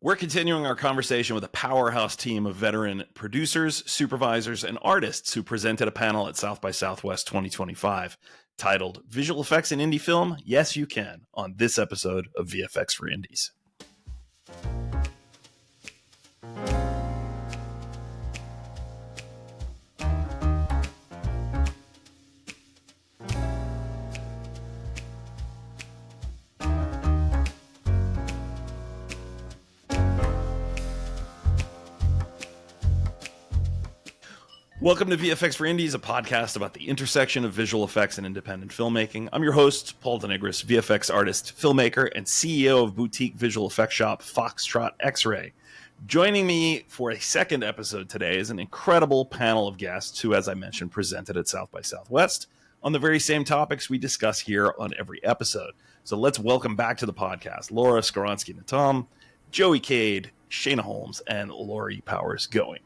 We're continuing our conversation with a powerhouse team of veteran producers, supervisors, and artists who presented a panel at South by Southwest 2025 titled Visual Effects in Indie Film? Yes, You Can, on this episode of VFX for Indies. Welcome to VFX for Indies, a podcast about the intersection of visual effects and independent filmmaking. I'm your host, Paul DeNigris, VFX artist, filmmaker, and CEO of boutique visual effects shop Foxtrot X-Ray. Joining me for a second episode today is an incredible panel of guests who, as I mentioned, presented at South by Southwest on the very same topics we discuss here on every episode. So let's welcome back to the podcast Laura Skowronski Nattam, Joey Cade, Shaina Holmes, and Laurie Powers Going.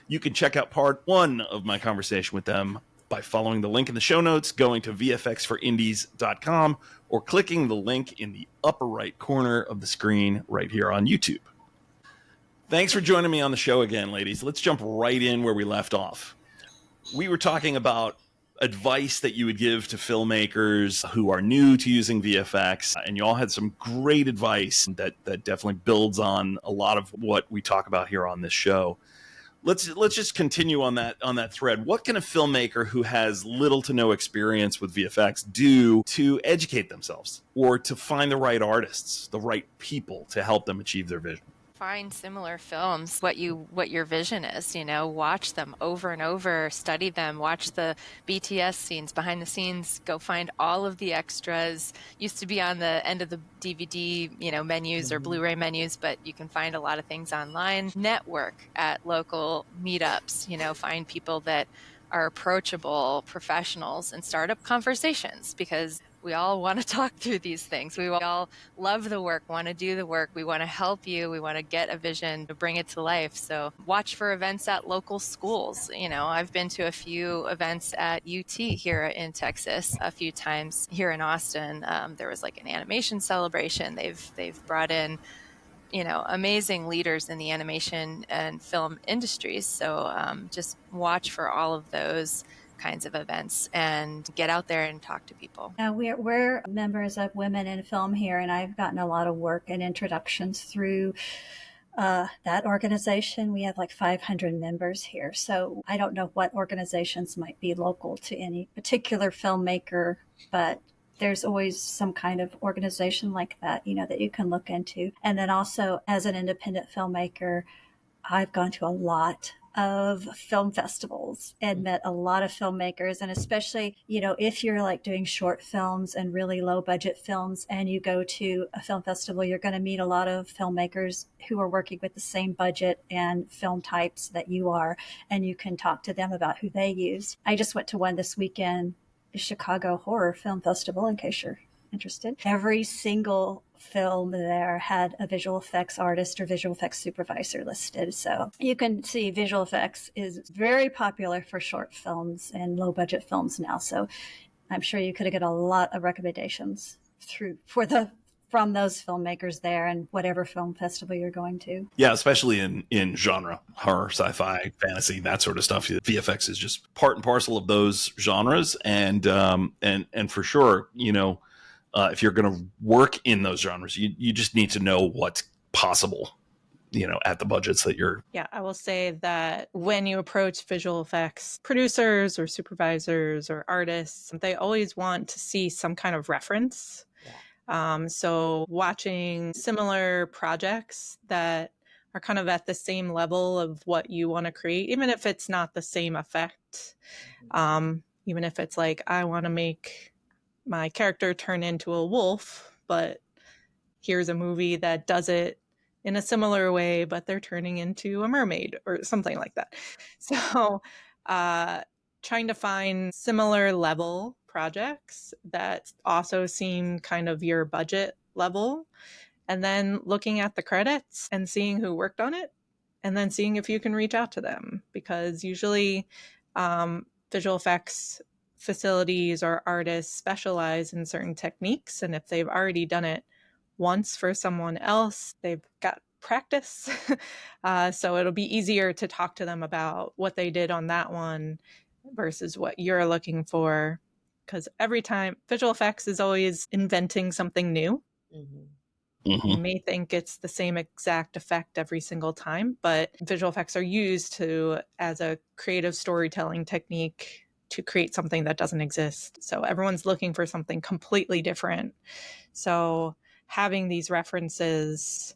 You can check out part one of my conversation with them by following the link in the show notes, going to vfxforindies.com, or clicking the link in the upper right corner of the screen right here on YouTube. Thanks for joining me on the show again, ladies. Let's jump right in where we left off. We were talking about advice that you would give to filmmakers who are new to using VFX, and you all had some great advice that definitely builds on a lot of what we talk about here on this show. Let's just continue on that thread. What can a filmmaker who has little to no experience with VFX do to educate themselves or to find the right artists, the right people to help them achieve their vision? Find similar films, what your vision is, watch them over and over, study them, watch the BTS scenes, behind the scenes, go find all of the extras. Used to be on the end of the DVD, menus or Blu-ray menus, but you can find a lot of things online. Network at local meetups, find people that are approachable professionals and start up conversations, because we all want to talk through these things. We all love the work, want to do the work. We want to help you. We want to get a vision to bring it to life. So watch for events at local schools. I've been to a few events at UT here in Texas a few times. Here in Austin, there was like an animation celebration. They've brought in amazing leaders in the animation and film industries. So just watch for all of those kinds of events and get out there and talk to people. Now we're members of Women in Film here, and I've gotten a lot of work and introductions through that organization. We have like 500 members here. So I don't know what organizations might be local to any particular filmmaker, but there's always some kind of organization like that, that you can look into. And then also as an independent filmmaker, I've gone to a lot of film festivals and met a lot of filmmakers. And especially, if you're like doing short films and really low budget films and you go to a film festival, you're going to meet a lot of filmmakers who are working with the same budget and film types that you are. And you can talk to them about who they use. I just went to one this weekend, the Chicago Horror Film Festival, in case you're interested. Every single film there had a visual effects artist or visual effects supervisor listed. So you can see visual effects is very popular for short films and low budget films now. So I'm sure you could get a lot of recommendations from those filmmakers there and whatever film festival you're going to. Yeah, especially in genre, horror, sci-fi, fantasy, that sort of stuff. VFX is just part and parcel of those genres, and for sure, if you're going to work in those genres, you just need to know what's possible, at the budgets that you're. Yeah, I will say that when you approach visual effects producers or supervisors or artists, they always want to see some kind of reference. Yeah. So watching similar projects that are kind of at the same level of what you want to create, even if it's not the same effect, even if it's like, I want to make my character turn into a wolf, but here's a movie that does it in a similar way, but they're turning into a mermaid or something like that. So trying to find similar level projects that also seem kind of your budget level, and then looking at the credits and seeing who worked on it, and then seeing if you can reach out to them, because usually visual effects facilities or artists specialize in certain techniques, and if they've already done it once for someone else, they've got practice. So it'll be easier to talk to them about what they did on that one versus what you're looking for. Because every time, visual effects is always inventing something new. You may think it's the same exact effect every single time, but visual effects are used as a creative storytelling technique to create something that doesn't exist. So everyone's looking for something completely different. So having these references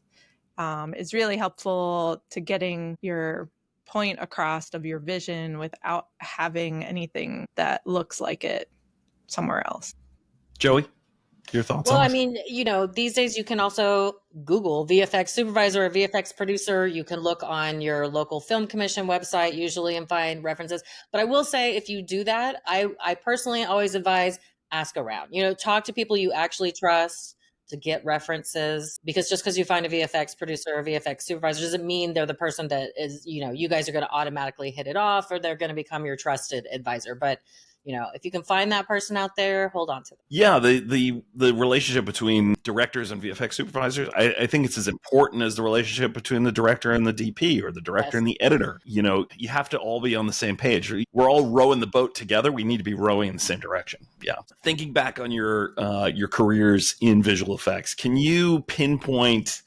is really helpful to getting your point across of your vision without having anything that looks like it somewhere else. Joey, your thoughts Well, on I this? mean, these days you can also Google VFX supervisor or VFX producer. You can look on your local film commission website usually and find references. But I will say, if you do that, I personally always advise ask around. Talk to people you actually trust to get references, because just because you find a VFX producer or VFX supervisor doesn't mean they're the person that is, you guys are going to automatically hit it off or they're going to become your trusted advisor. But if you can find that person out there, hold on to them. Yeah, the relationship between directors and VFX supervisors, I think it's as important as the relationship between the director and the DP or the director and the editor. You have to all be on the same page. We're all rowing the boat together. We need to be rowing in the same direction. Yeah. Thinking back on your careers in visual effects, can you pinpoint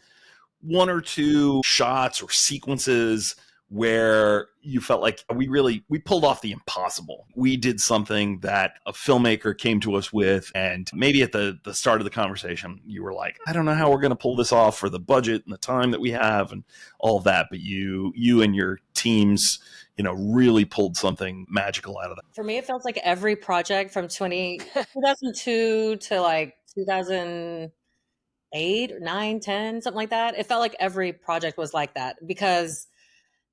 one or two shots or sequences where you felt like we pulled off the impossible? We did something that a filmmaker came to us with, and maybe at the start of the conversation, you were like, I don't know how we're going to pull this off for the budget and the time that we have and all of that. But you and your teams, really pulled something magical out of that. For me, it felt like every project from 2002 to like 2008 or 9, 10, something like that. It felt like every project was like that, because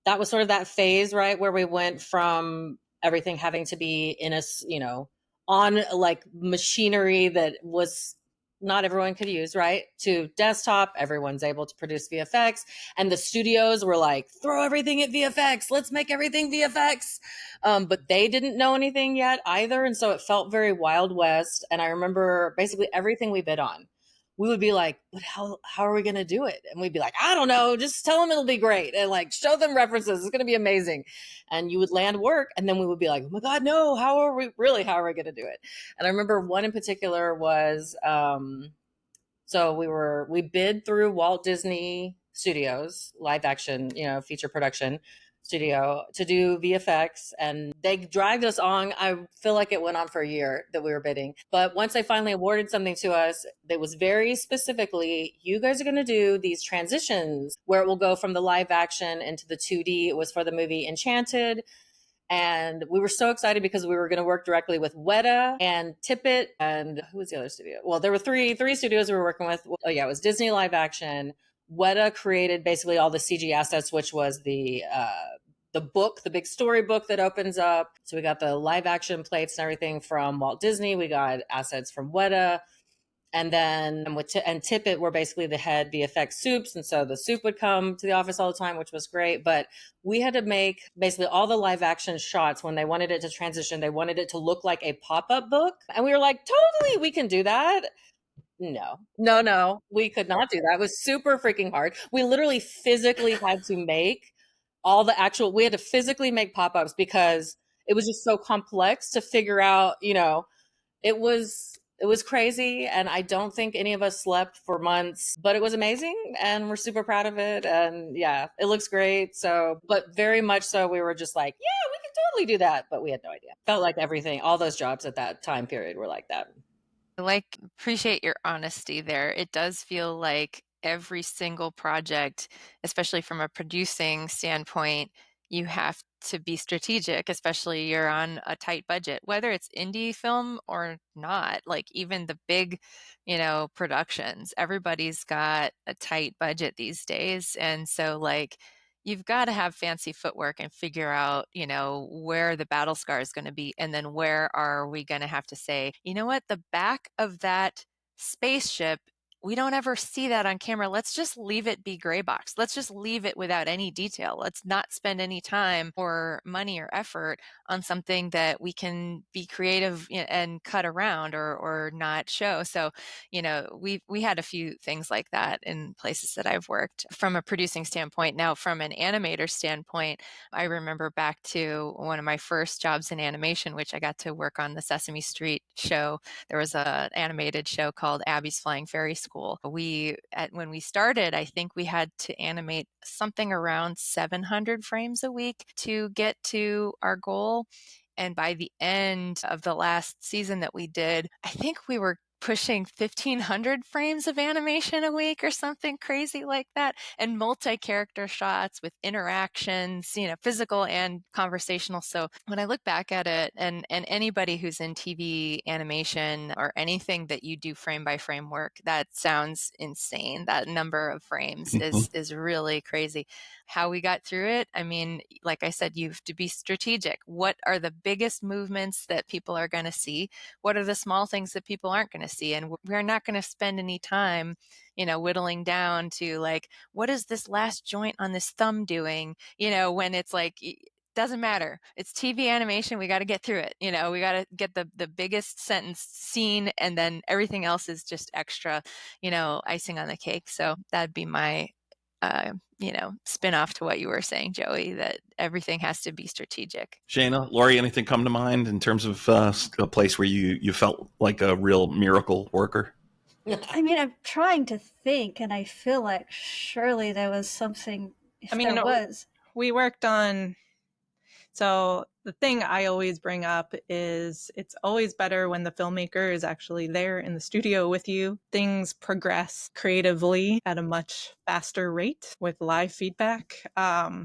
that was sort of that phase, right, where we went from everything having to be in a, on like machinery that was not everyone could use, right, to desktop. Everyone's able to produce VFX, and the studios were like, throw everything at VFX, let's make everything VFX. But they didn't know anything yet either, and so it felt very Wild West. And I remember basically everything we bid on, we would be like, but how are we going to do it? And we'd be like, I don't know, just tell them it'll be great, and like show them references, it's going to be amazing. And you would land work, and then we would be like, oh my God, no, how are we going to do it? And I remember one in particular was, so we bid through Walt Disney Studios, live action, feature production studio, to do VFX, and they dragged us on. I feel like it went on for a year that we were bidding. But once they finally awarded something to us, it was very specifically, you guys are going to do these transitions where it will go from the live action into the 2D. It was for the movie Enchanted. And we were so excited because we were going to work directly with Weta and Tippett, and who was the other studio? Well, there were three studios we were working with. Oh yeah, it was Disney live action. Weta created basically all the CG assets, which was the book, the big storybook that opens up. So we got the live action plates and everything from Walt Disney. We got assets from Weta. And then and Tippett were basically the head VFX soups. And so the soup would come to the office all the time, which was great. But we had to make basically all the live action shots when they wanted it to transition. They wanted it to look like a pop-up book. And we were like, totally, we can do that. No, we could not do that. It was super freaking hard. We literally physically had to make we had to physically make pop-ups because it was just so complex to figure out, it was crazy. And I don't think any of us slept for months, but it was amazing. And we're super proud of it. And yeah, it looks great. So, but very much so, we were just like, yeah, we can totally do that. But we had no idea. Felt like everything, all those jobs at that time period were like that. Appreciate your honesty there. It does feel like every single project, especially from a producing standpoint, you have to be strategic, especially you're on a tight budget, whether it's indie film or not. Like even the big, productions, everybody's got a tight budget these days. And so you've got to have fancy footwork and figure out, where the battle scar is going to be. And then where are we going to have to say, you know what, the back of that spaceship we don't ever see that on camera. Let's just leave it be gray box. Let's just leave it without any detail. Let's not spend any time or money or effort on something that we can be creative and cut around or not show. So, we had a few things like that in places that I've worked from a producing standpoint. Now, from an animator standpoint, I remember back to one of my first jobs in animation, which I got to work on the Sesame Street show. There was an animated show called Abby's Flying Fairy School. When we started, I think we had to animate something around 700 frames a week to get to our goal. And by the end of the last season that we did, I think we were pushing 1,500 frames of animation a week or something crazy like that, and multi-character shots with interactions, physical and conversational. So when I look back at it, and anybody who's in TV animation or anything that you do frame by frame work, that sounds insane. That number of frames is really crazy. How we got through it, I mean, like I said, you have to be strategic. What are the biggest movements that people are going to see? What are the small things that people aren't going to see? And we're not going to spend any time, whittling down to like, what is this last joint on this thumb doing? When it's like, doesn't matter. It's TV animation. We got to get through it. We got to get the biggest sentence seen, and then everything else is just extra, icing on the cake. So that'd be my spin off to what you were saying, Joey, that everything has to be strategic. Shaina, Laurie, anything come to mind in terms of a place where you felt like a real miracle worker? I mean, I'm trying to think, and I feel like surely there was something. We worked on. So the thing I always bring up is it's always better when the filmmaker is actually there in the studio with you. Things progress creatively at a much faster rate with live feedback.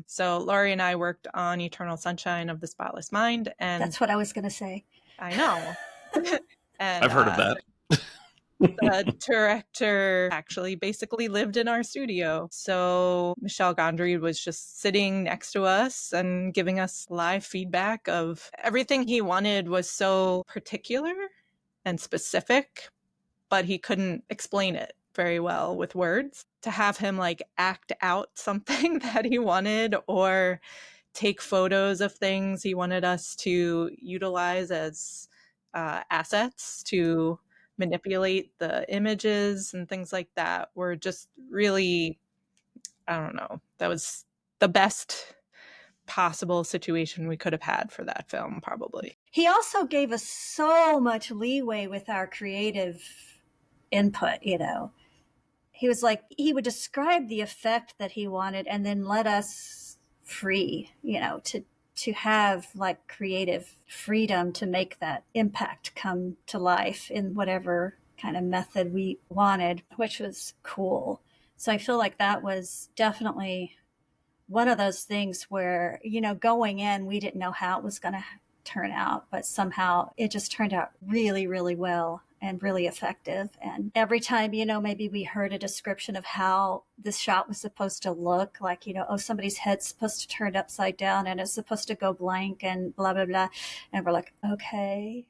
So Laurie and I worked on Eternal Sunshine of the Spotless Mind. And that's what I was going to say. I know. And I've heard of that. The director actually basically lived in our studio. So Michelle Gondry was just sitting next to us and giving us live feedback of everything he wanted. Was so particular and specific, but he couldn't explain it very well with words. To have him like act out something that he wanted, or take photos of things he wanted us to utilize as assets to manipulate the images and things like that, were just really, I don't know, that was the best possible situation we could have had for that film, probably. He also gave us so much leeway with our creative input. He was like, he would describe the effect that he wanted and then let us free, to have like creative freedom to make that impact come to life in whatever kind of method we wanted, which was cool. So I feel like that was definitely one of those things where, going in, we didn't know how it was going to turn out, but somehow it just turned out really, really well and really effective. And every time, maybe we heard a description of how this shot was supposed to look, like, somebody's head's supposed to turn upside down and it's supposed to go blank and blah, blah, blah. And we're like, okay.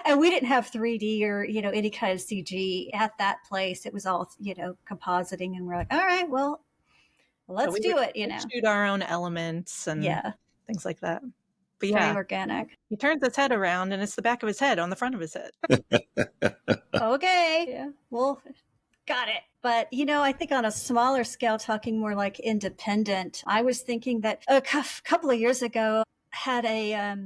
And we didn't have 3D or, any kind of CG at that place. It was all, compositing. And we're like, all right, well, let's do it. Shoot our own elements and things like that. But very organic. He turns his head around and it's the back of his head on the front of his head. Okay. Yeah. Well, got it. But, I think on a smaller scale, talking more like independent, I was thinking that a couple of years ago, had a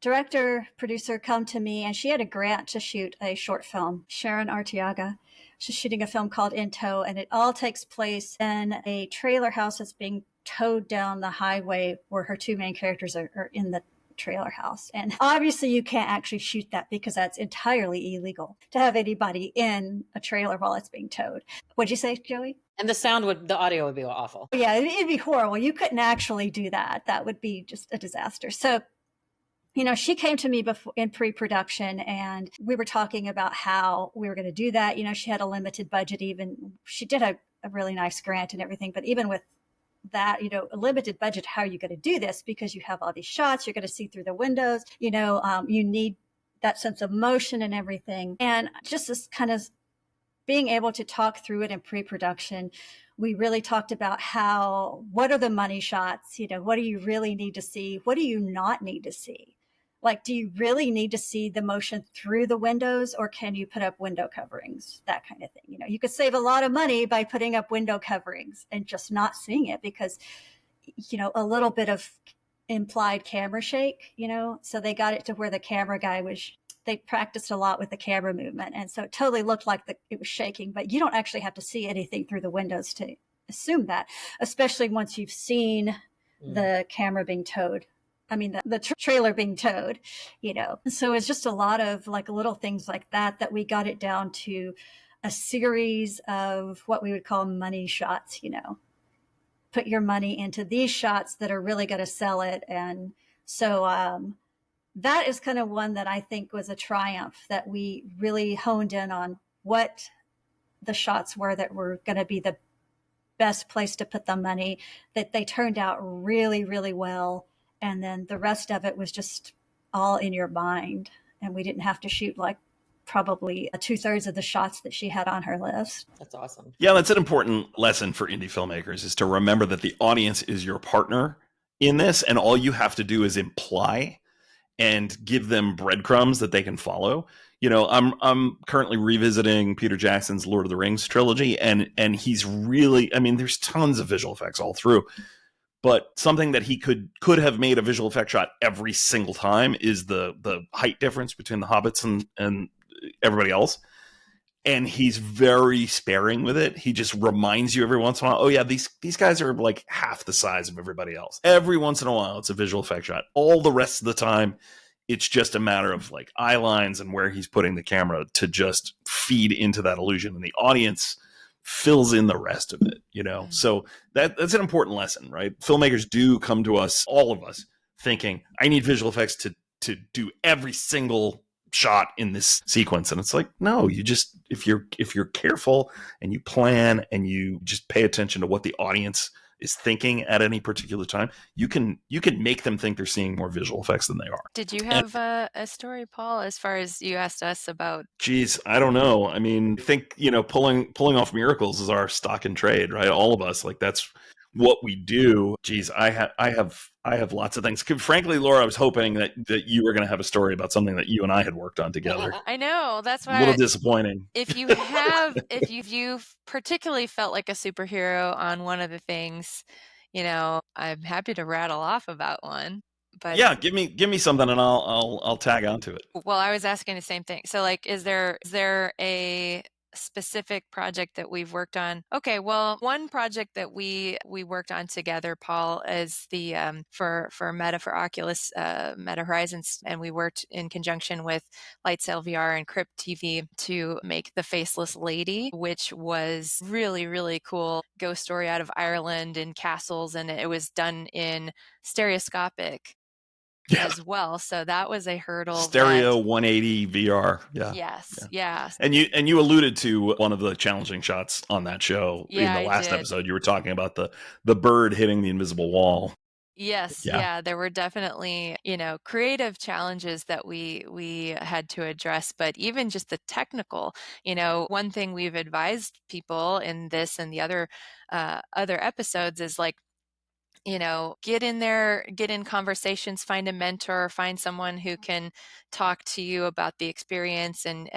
director, producer come to me, and she had a grant to shoot a short film, Sharon Arteaga. She's shooting a film called In Tow, and it all takes place in a trailer house that's being towed down the highway where her two main characters are in the trailer house. And obviously you can't actually shoot that because that's entirely illegal to have anybody in a trailer while it's being towed. What'd you say, Joey? And the audio would be awful. Yeah, it'd be horrible. You couldn't actually do that. That would be just a disaster. So, she came to me before in pre-production, and we were talking about how we were going to do that. She had a limited budget. Even she did a really nice grant and everything, but even with that, a limited budget, how are you going to do this? Because you have all these shots, you're going to see through the windows, you need that sense of motion and everything. And just this kind of being able to talk through it in pre-production, we really talked about what are the money shots? What do you really need to see? What do you not need to see? Like, do you really need to see the motion through the windows, or can you put up window coverings? That kind of thing. You could save a lot of money by putting up window coverings and just not seeing it, because, a little bit of implied camera shake, so they got it to where the camera guy they practiced a lot with the camera movement. And so it totally looked like it was shaking, but you don't actually have to see anything through the windows to assume that, especially once you've seen the camera being towed. I mean, the trailer being towed, So it's just a lot of like little things like that we got it down to a series of what we would call money shots, Put your money into these shots that are really going to sell it. And so that is kind of one that I think was a triumph, that we really honed in on what the shots were that were going to be the best place to put the money, that they turned out really, really well. And then the rest of it was just all in your mind. And we didn't have to shoot like probably 2/3 of the shots that she had on her list. That's awesome. Yeah, that's an important lesson for indie filmmakers, is to remember that the audience is your partner in this, and all you have to do is imply and give them breadcrumbs that they can follow. I'm currently revisiting Peter Jackson's Lord of the Rings trilogy, and he's really, there's tons of visual effects all through, but something that he could have made a visual effect shot every single time is the height difference between the hobbits and everybody else. And he's very sparing with it. He just reminds you every once in a while, oh yeah, these guys are like half the size of everybody else. Every once in a while, it's a visual effect shot. All the rest of the time, it's just a matter of like eye lines and where he's putting the camera to just feed into that illusion. And the audience fills in the rest of it, So that's an important lesson, right? Filmmakers do come to us, all of us, thinking, I need visual effects to do every single shot in this sequence. And it's like, no, you just, if you're careful and you plan and you just pay attention to what the audience is thinking at any particular time, you can make them think they're seeing more visual effects than they are. Did you have a story, Paul, as far as you asked us about? Geez, I don't know. I think, pulling off miracles is our stock in trade, right? All of us, like, that's what we do. Geez, I have lots of things. Frankly, Laura, I was hoping that you were going to have a story about something that you and I had worked on together. I know, that's why. A little disappointing. If you've particularly felt like a superhero on one of the things, I'm happy to rattle off about one. But yeah, give me something and I'll tag onto it. Well, I was asking the same thing. So, like, is there a specific project that we've worked on? Okay, well, one project that we worked on together, Paul, is the for Oculus Meta Horizons, and we worked in conjunction with Lightsail VR and Crypt TV to make the Faceless Lady, which was really, really cool ghost story out of Ireland in castles, and it was done in stereoscopic as well. So that was a hurdle. Stereo 180 VR. Yeah. Yes. Yeah. And you alluded to one of the challenging shots on that show in the last episode. You were talking about the bird hitting the invisible wall. Yes. Yeah. There were definitely, creative challenges that we had to address, but even just the technical, one thing we've advised people in this and the other episodes is like, get in there, get in conversations, find a mentor, find someone who can talk to you about the experience, and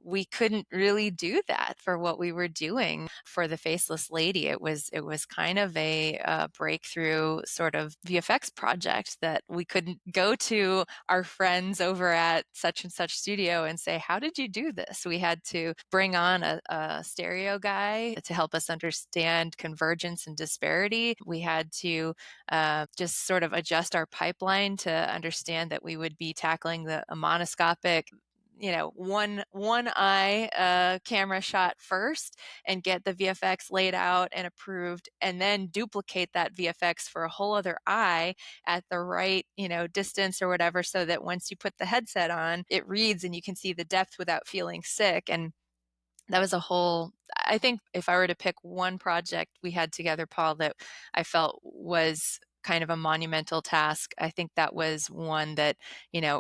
we couldn't really do that for what we were doing for the Faceless Lady. It was kind of a breakthrough sort of VFX project that we couldn't go to our friends over at such and such studio and say, how did you do this? We had to bring on a stereo guy to help us understand convergence and disparity. We had to just sort of adjust our pipeline to understand that we would be tackling a monoscopic one eye camera shot first and get the VFX laid out and approved, and then duplicate that VFX for a whole other eye at the right, distance or whatever, so that once you put the headset on, it reads and you can see the depth without feeling sick. And that was I think if I were to pick one project we had together, Paul, that I felt was kind of a monumental task. I think that was one that,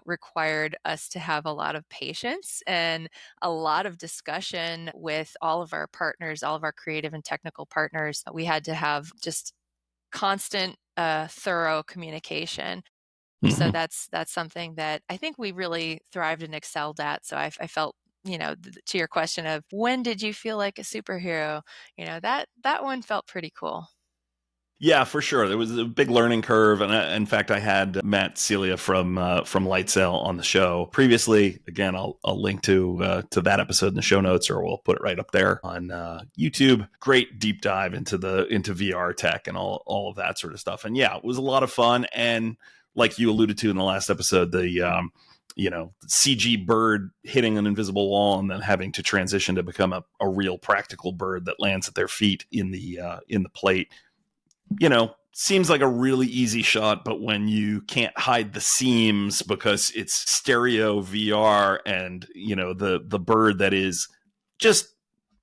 required us to have a lot of patience and a lot of discussion with all of our partners, all of our creative and technical partners. We had to have just constant, thorough communication. So that's something that I think we really thrived and excelled at. So I felt, to your question of when did you feel like a superhero, that one felt pretty cool. Yeah, for sure. There was a big learning curve, and in fact, I had Matt Celia from Lightsail on the show previously. Again, I'll link to that episode in the show notes, or we'll put it right up there on YouTube. Great deep dive into VR tech and all of that sort of stuff. And yeah, it was a lot of fun. And like you alluded to in the last episode, the CG bird hitting an invisible wall and then having to transition to become a real practical bird that lands at their feet in the plate. Seems like a really easy shot, but when you can't hide the seams because it's stereo VR and, the bird that is just,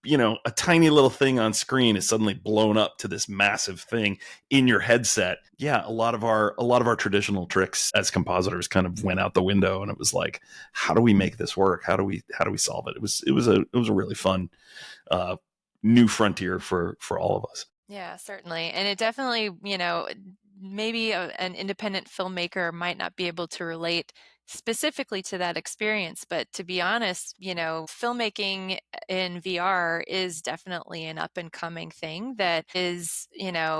a tiny little thing on screen is suddenly blown up to this massive thing in your headset. Yeah, a lot of our traditional tricks as compositors kind of went out the window, and it was like, how do we make this work? How do we solve it? It was a really fun new frontier for all of us. Yeah, certainly. And it definitely, maybe an independent filmmaker might not be able to relate specifically to that experience. But to be honest, filmmaking in VR is definitely an up and coming thing that is,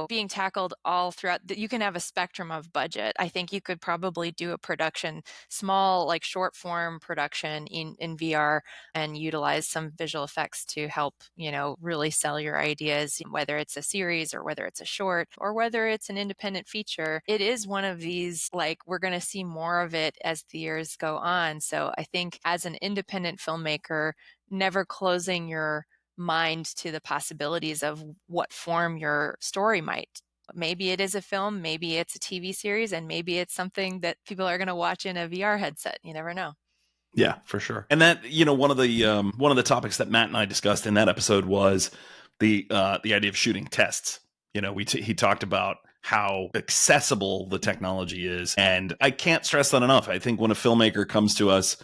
being tackled all throughout. You can have a spectrum of budget. I think you could probably do a production, small, like short form production in VR and utilize some visual effects to help, really sell your ideas, whether it's a series or whether it's a short or whether it's an independent feature. It is one of these, like, we're going to see more of it as the years go on. So I think as an independent filmmaker, never closing your mind to the possibilities of what form your story might. Maybe it is a film, maybe it's a TV series, and maybe it's something that people are going to watch in a VR headset. You never know. Yeah, for sure. And that, one of the topics that Matt and I discussed in that episode was the idea of shooting tests. He talked about how accessible the technology is, and I can't stress that enough. I think when a filmmaker comes to us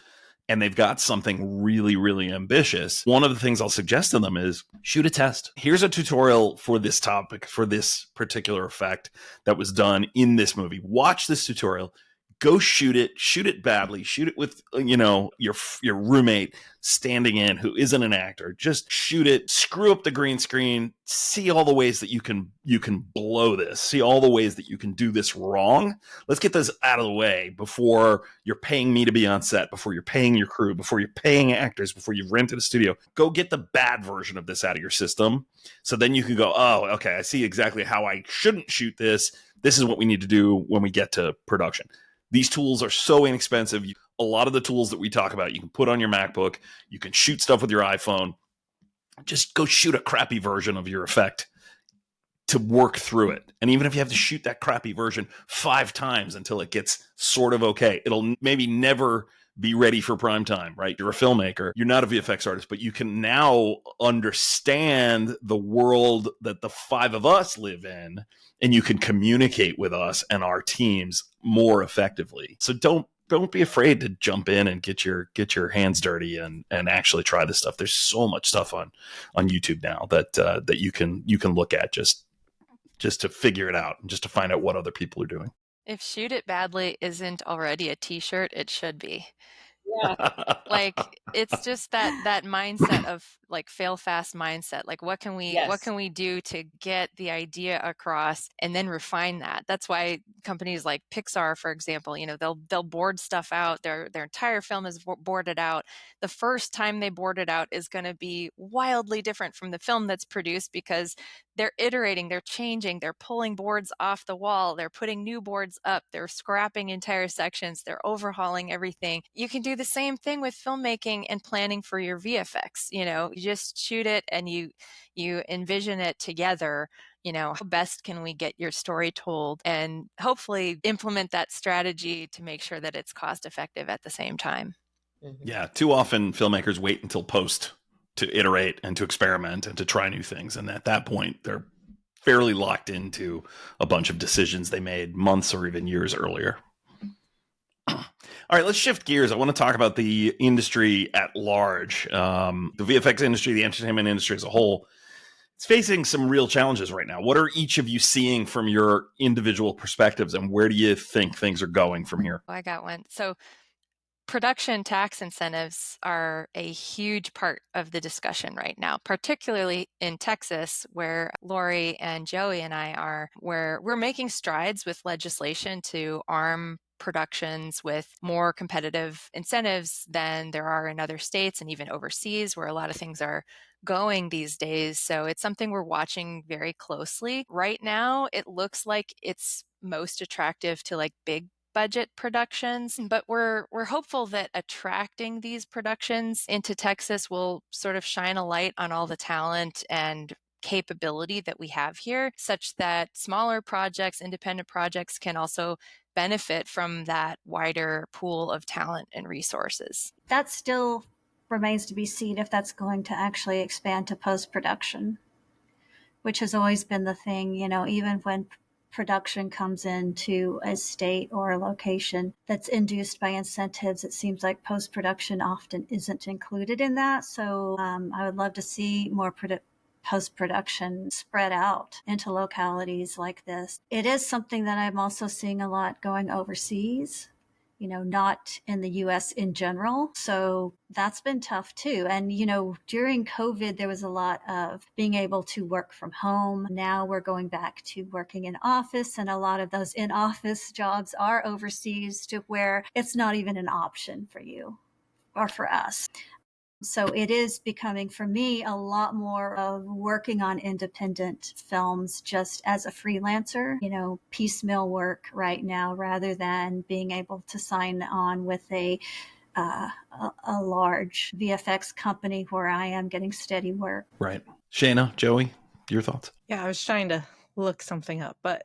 and they've got something really, really ambitious, one of the things I'll suggest to them is shoot a test. Here's a tutorial for this topic, for this particular effect that was done in this movie. Watch this tutorial. Go shoot it badly, shoot it with, your roommate standing in who isn't an actor. Just shoot it, screw up the green screen, see all the ways that you can blow this, see all the ways that you can do this wrong. Let's get this out of the way before you're paying me to be on set, before you're paying your crew, before you're paying actors, before you've rented a studio. Go get the bad version of this out of your system. So then you can go, oh, okay, I see exactly how I shouldn't shoot this. This is what we need to do when we get to production. These tools are so inexpensive. A lot of the tools that we talk about, you can put on your MacBook. You can shoot stuff with your iPhone. Just go shoot a crappy version of your effect to work through it. And even if you have to shoot that crappy version 5 times until it gets sort of okay, it'll maybe never be ready for prime time, right? You're a filmmaker. You're not a VFX artist, but you can now understand the world that the 5 of us live in, and you can communicate with us and our teams more effectively. So don't be afraid to jump in and get your hands dirty and actually try this stuff. There's so much stuff on YouTube now that you can look at just to figure it out and just to find out what other people are doing. If shoot it badly isn't already a t-shirt, it should be. Yeah. Like, it's just that mindset of like fail fast mindset. Like, what can we do to get the idea across and then refine that? That's why companies like Pixar, for example, they'll board stuff out. Their entire film is boarded out. The first time they board it out is going to be wildly different from the film that's produced because they're iterating, they're changing, they're pulling boards off the wall, they're putting new boards up, they're scrapping entire sections, they're overhauling everything. You can do the same thing with filmmaking and planning for your VFX. You just shoot it and you envision it together. How best can we get your story told, and hopefully implement that strategy to make sure that it's cost effective at the same time. Yeah, too often filmmakers wait until post to iterate and to experiment and to try new things, and at that point they're fairly locked into a bunch of decisions they made months or even years earlier. All right, let's shift gears. I want to talk about the industry at large. The VFX industry, the entertainment industry as a whole, it's facing some real challenges right now. What are each of you seeing from your individual perspectives, and where do you think things are going from here? I got one. So production tax incentives are a huge part of the discussion right now, particularly in Texas, where Laurie and Joey and I are, where we're making strides with legislation to arm productions with more competitive incentives than there are in other states and even overseas, where a lot of things are going these days. So it's something we're watching very closely. Right now, it looks like it's most attractive to like big budget productions, but we're hopeful that attracting these productions into Texas will sort of shine a light on all the talent and capability that we have here, such that smaller projects, independent projects can also benefit from that wider pool of talent and resources. That still remains to be seen if that's going to actually expand to post-production, which has always been the thing, even when production comes into a state or a location that's induced by incentives, it seems like post-production often isn't included in that. So I would love to see more post-production spread out into localities like this. It is something that I'm also seeing a lot going overseas, not in the US in general. So that's been tough too. And, during COVID, there was a lot of being able to work from home. Now we're going back to working in office, and a lot of those in-office jobs are overseas to where it's not even an option for you or for us. So it is becoming, for me, a lot more of working on independent films just as a freelancer, piecemeal work right now, rather than being able to sign on with a large VFX company where I am getting steady work. Right. Shaina, Joey, your thoughts? Yeah, I was trying to look something up, but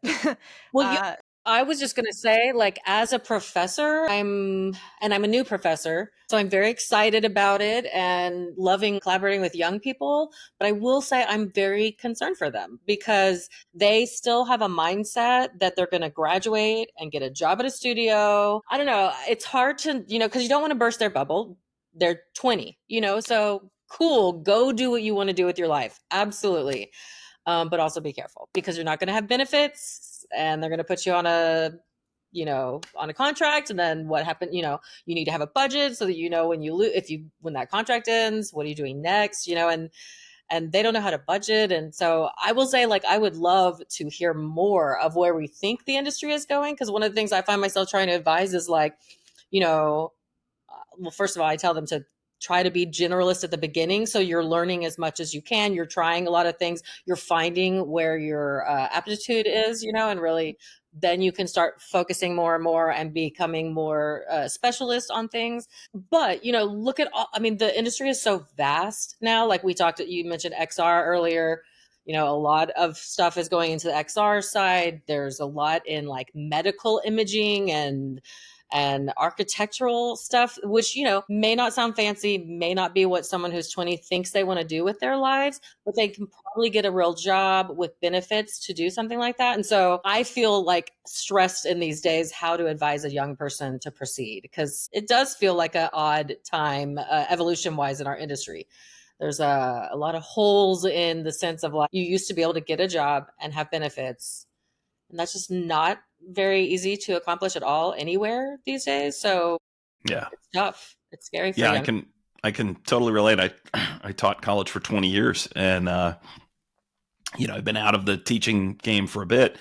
Well, I was just going to say, like, as a professor, I'm a new professor, so I'm very excited about it and loving collaborating with young people. But I will say I'm very concerned for them because they still have a mindset that they're going to graduate and get a job at a studio. I don't know. It's hard to, because you don't want to burst their bubble. They're 20, so cool. Go do what you want to do with your life. Absolutely. But also be careful because you're not going to have benefits and they're going to put you on a contract. And then what happened, you need to have a budget so that, when that contract ends, what are you doing next? And they don't know how to budget. And so I will say, like, I would love to hear more of where we think the industry is going. Cause one of the things I find myself trying to advise is like, well, first of all, I tell them to try to be generalist at the beginning. So you're learning as much as you can. You're trying a lot of things. You're finding where your aptitude is, and really then you can start focusing more and more and becoming more specialist on things. But, look at all, the industry is so vast now. Like you mentioned XR earlier. A lot of stuff is going into the XR side. There's a lot in like medical imaging and architectural stuff, which, may not sound fancy, may not be what someone who's 20 thinks they want to do with their lives, but they can probably get a real job with benefits to do something like that. And so I feel like stressed in these days how to advise a young person to proceed, because it does feel like an odd time evolution wise in our industry. There's a lot of holes in the sense of like, you used to be able to get a job and have benefits. And that's just not very easy to accomplish at all anywhere these days. So yeah, it's tough. It's scary for yeah, them. I can totally relate. I taught college for 20 years and, I've been out of the teaching game for a bit.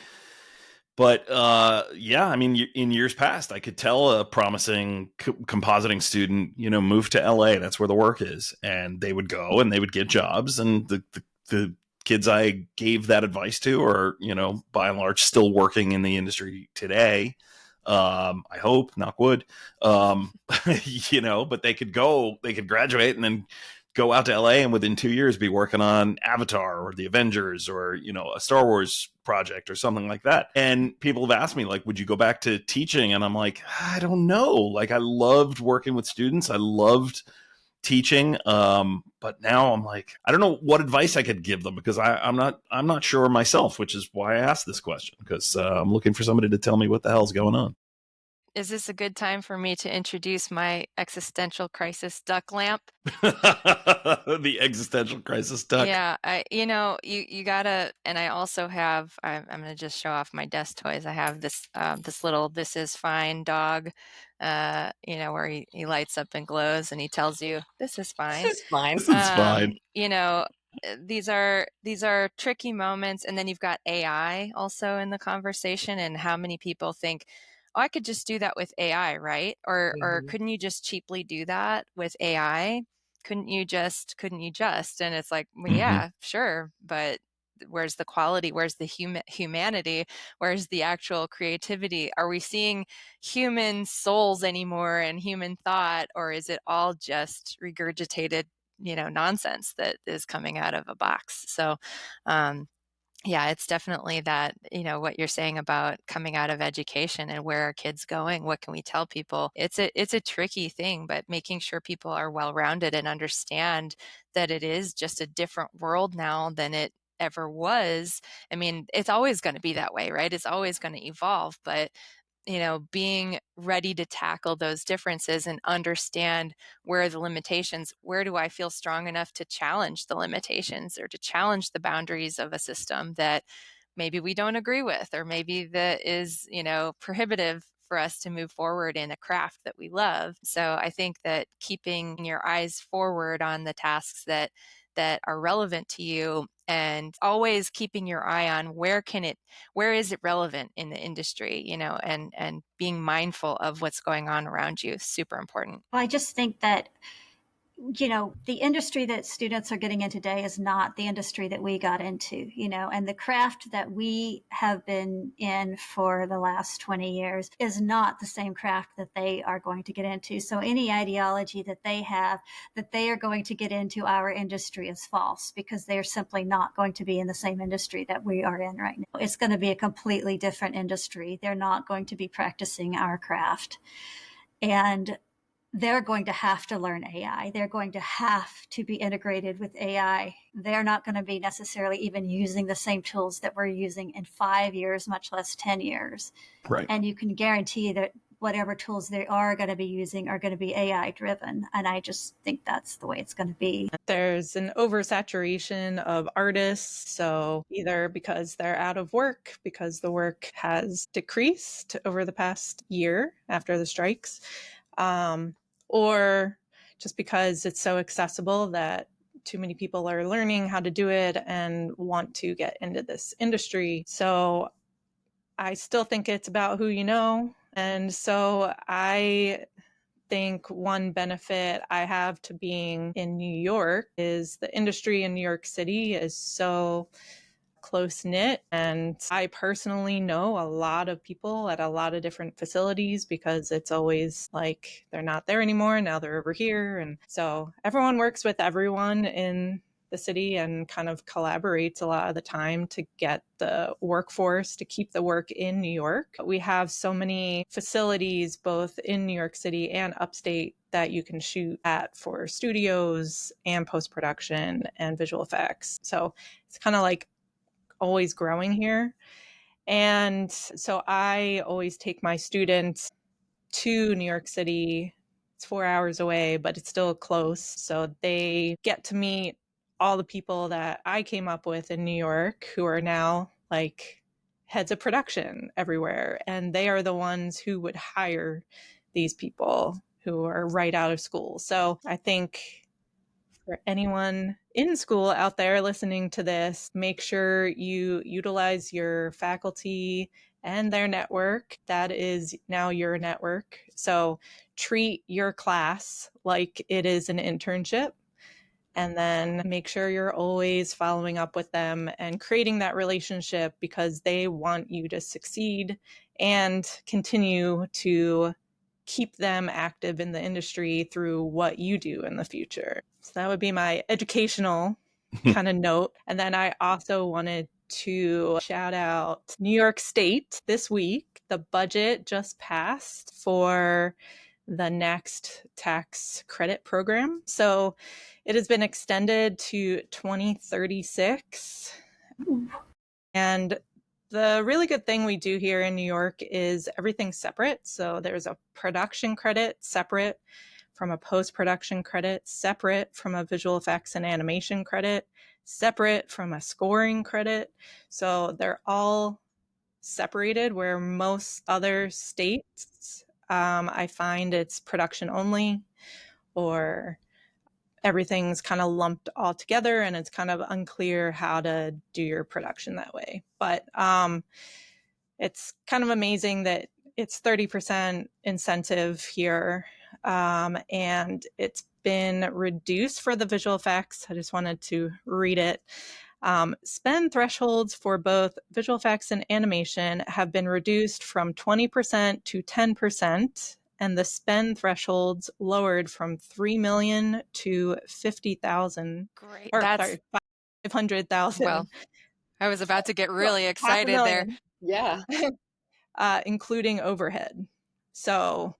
But in years past, I could tell a promising compositing student, move to LA. That's where the work is. And they would go and they would get jobs. And the kids I gave that advice to are, by and large, still working in the industry today. I hope, knock wood, but they could graduate and then go out to LA and within 2 years be working on Avatar or the Avengers or, a Star Wars project or something like that. And people have asked me, like, would you go back to teaching? And I'm like, I don't know. Like, I loved working with students. I loved teaching. But now I'm like, I don't know what advice I could give them, because I'm not sure myself, which is why I asked this question, because I'm looking for somebody to tell me what the hell's going on. Is this a good time for me to introduce my existential crisis duck lamp? The existential crisis duck. Yeah, you gotta, and I also have, I'm gonna just show off my desk toys. I have this little "This Is Fine" dog, where he lights up and glows and he tells you this is fine. This is fine. This is fine. These are tricky moments, and then you've got AI also in the conversation, and how many people think, oh, I could just do that with AI, right? Or couldn't you just cheaply do that with AI? Couldn't you just? And it's like, well, yeah, sure, but where's the quality? Where's the humanity? Where's the actual creativity? Are we seeing human souls anymore and human thought, or is it all just regurgitated, nonsense that is coming out of a box? So, yeah, it's definitely that, what you're saying about coming out of education and where are kids going? What can we tell people? It's a tricky thing, but making sure people are well-rounded and understand that it is just a different world now than it ever was. I mean, it's always going to be that way, right? It's always going to evolve, but being ready to tackle those differences and understand where are the limitations, where do I feel strong enough to challenge the limitations or to challenge the boundaries of a system that maybe we don't agree with, or maybe that is, prohibitive for us to move forward in a craft that we love. So I think that keeping your eyes forward on the tasks that are relevant to you, and always keeping your eye on where is it relevant in the industry, and being mindful of what's going on around you is super important. Well, I just think that the industry that students are getting in today is not the industry that we got into, and the craft that we have been in for the last 20 years is not the same craft that they are going to get into. So any ideology that they have that they are going to get into our industry is false, because they're simply not going to be in the same industry that we are in right now. It's going to be a completely different industry. They're not going to be practicing our craft. And they're going to have to learn AI. They're going to have to be integrated with AI. They're not going to be necessarily even using the same tools that we're using in 5 years, much less 10 years. Right. And you can guarantee that whatever tools they are going to be using are going to be AI driven. And I just think that's the way it's going to be. There's an oversaturation of artists. So either because they're out of work, because the work has decreased over the past year after the strikes, or just because it's so accessible that too many people are learning how to do it and want to get into this industry. So I still think it's about who you know. And so I think one benefit I have to being in New York is the industry in New York City is so close knit. And I personally know a lot of people at a lot of different facilities, because it's always like they're not there anymore. Now they're over here. And so everyone works with everyone in the city and kind of collaborates a lot of the time to get the workforce to keep the work in New York. We have so many facilities both in New York City and upstate that you can shoot at for studios and post-production and visual effects. So it's kind of like always growing here. And so I always take my students to New York City. It's 4 hours away, but it's still close. So they get to meet all the people that I came up with in New York, who are now like heads of production everywhere. And they are the ones who would hire these people who are right out of school. So I think for anyone in school out there listening to this, make sure you utilize your faculty and their network. That is now your network. So treat your class like it is an internship, and then make sure you're always following up with them and creating that relationship, because they want you to succeed and continue to keep them active in the industry through what you do in the future. So that would be my educational kind of note. And then I also wanted to shout out New York State this week. The budget just passed for the next tax credit program. So it has been extended to 2036. And the really good thing we do here in New York is everything's separate. So there's a production credit separate from a post-production credit, separate from a visual effects and animation credit, separate from a scoring credit. So they're all separated, where most other states, I find it's production only, or everything's kind of lumped all together and it's kind of unclear how to do your production that way. But it's kind of amazing that it's 30% incentive here, and it's been reduced for the visual effects. I just wanted to read it. Spend thresholds for both visual effects and animation have been reduced from 20% to 10%, and the spend thresholds lowered from 3 million to 50,000. Great. Or That's sorry, 500,000. well, I was about to get really excited there. Yeah. Including overhead. So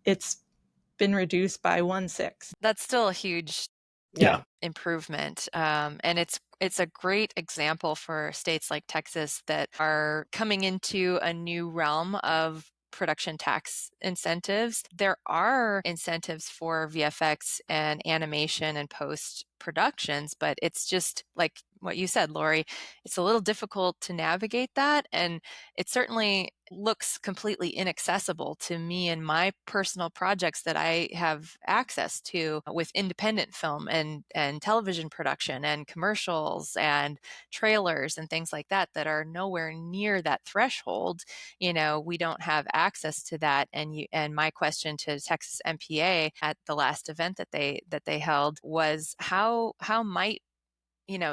it's been reduced by 1/6. That's still a huge Yeah. improvement. And it's a great example for states like Texas that are coming into a new realm of production tax incentives. There are incentives for VFX and animation and post productions, but it's just like what you said, Laurie, it's a little difficult to navigate that. And it certainly looks completely inaccessible to me and my personal projects that I have access to with independent film and television production and commercials and trailers and things like that are nowhere near that threshold. You know, we don't have access to that. And my question to Texas MPA at the last event that they held was how might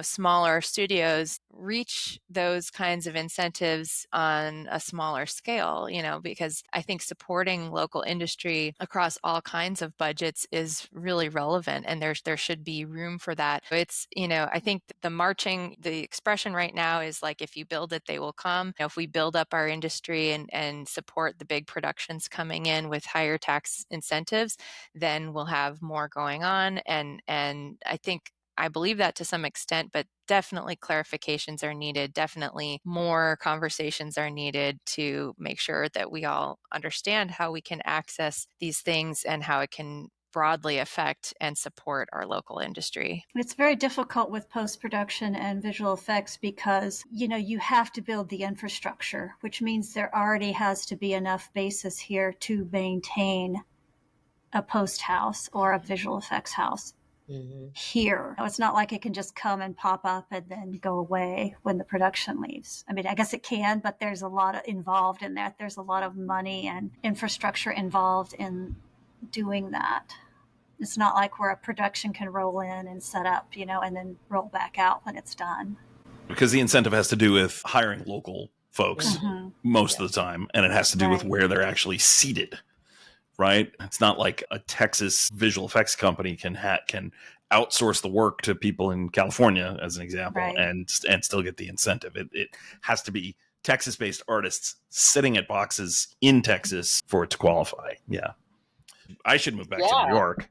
smaller studios reach those kinds of incentives on a smaller scale, because I think supporting local industry across all kinds of budgets is really relevant, and there should be room for that. It's, I think the expression right now is like, if you build it, they will come. If we build up our industry and support the big productions coming in with higher tax incentives, then we'll have more going on. And I believe that to some extent, but definitely clarifications are needed. Definitely more conversations are needed to make sure that we all understand how we can access these things and how it can broadly affect and support our local industry. It's very difficult with post-production and visual effects because, you have to build the infrastructure, which means there already has to be enough basis here to maintain a post house or a visual effects house. Mm-hmm. Here. It's not like it can just come and pop up and then go away when the production leaves. I mean, I guess it can, but there's a lot involved in that. There's a lot of money and infrastructure involved in doing that. It's not like where a production can roll in and set up, and then roll back out when it's done. Because the incentive has to do with hiring local folks most of the time, and it has to do with where they're actually seated. Right? It's not like a Texas visual effects company can outsource the work to people in California, as an example, and still get the incentive. It has to be Texas-based artists sitting at boxes in Texas for it to qualify. Yeah. I should move back to New York.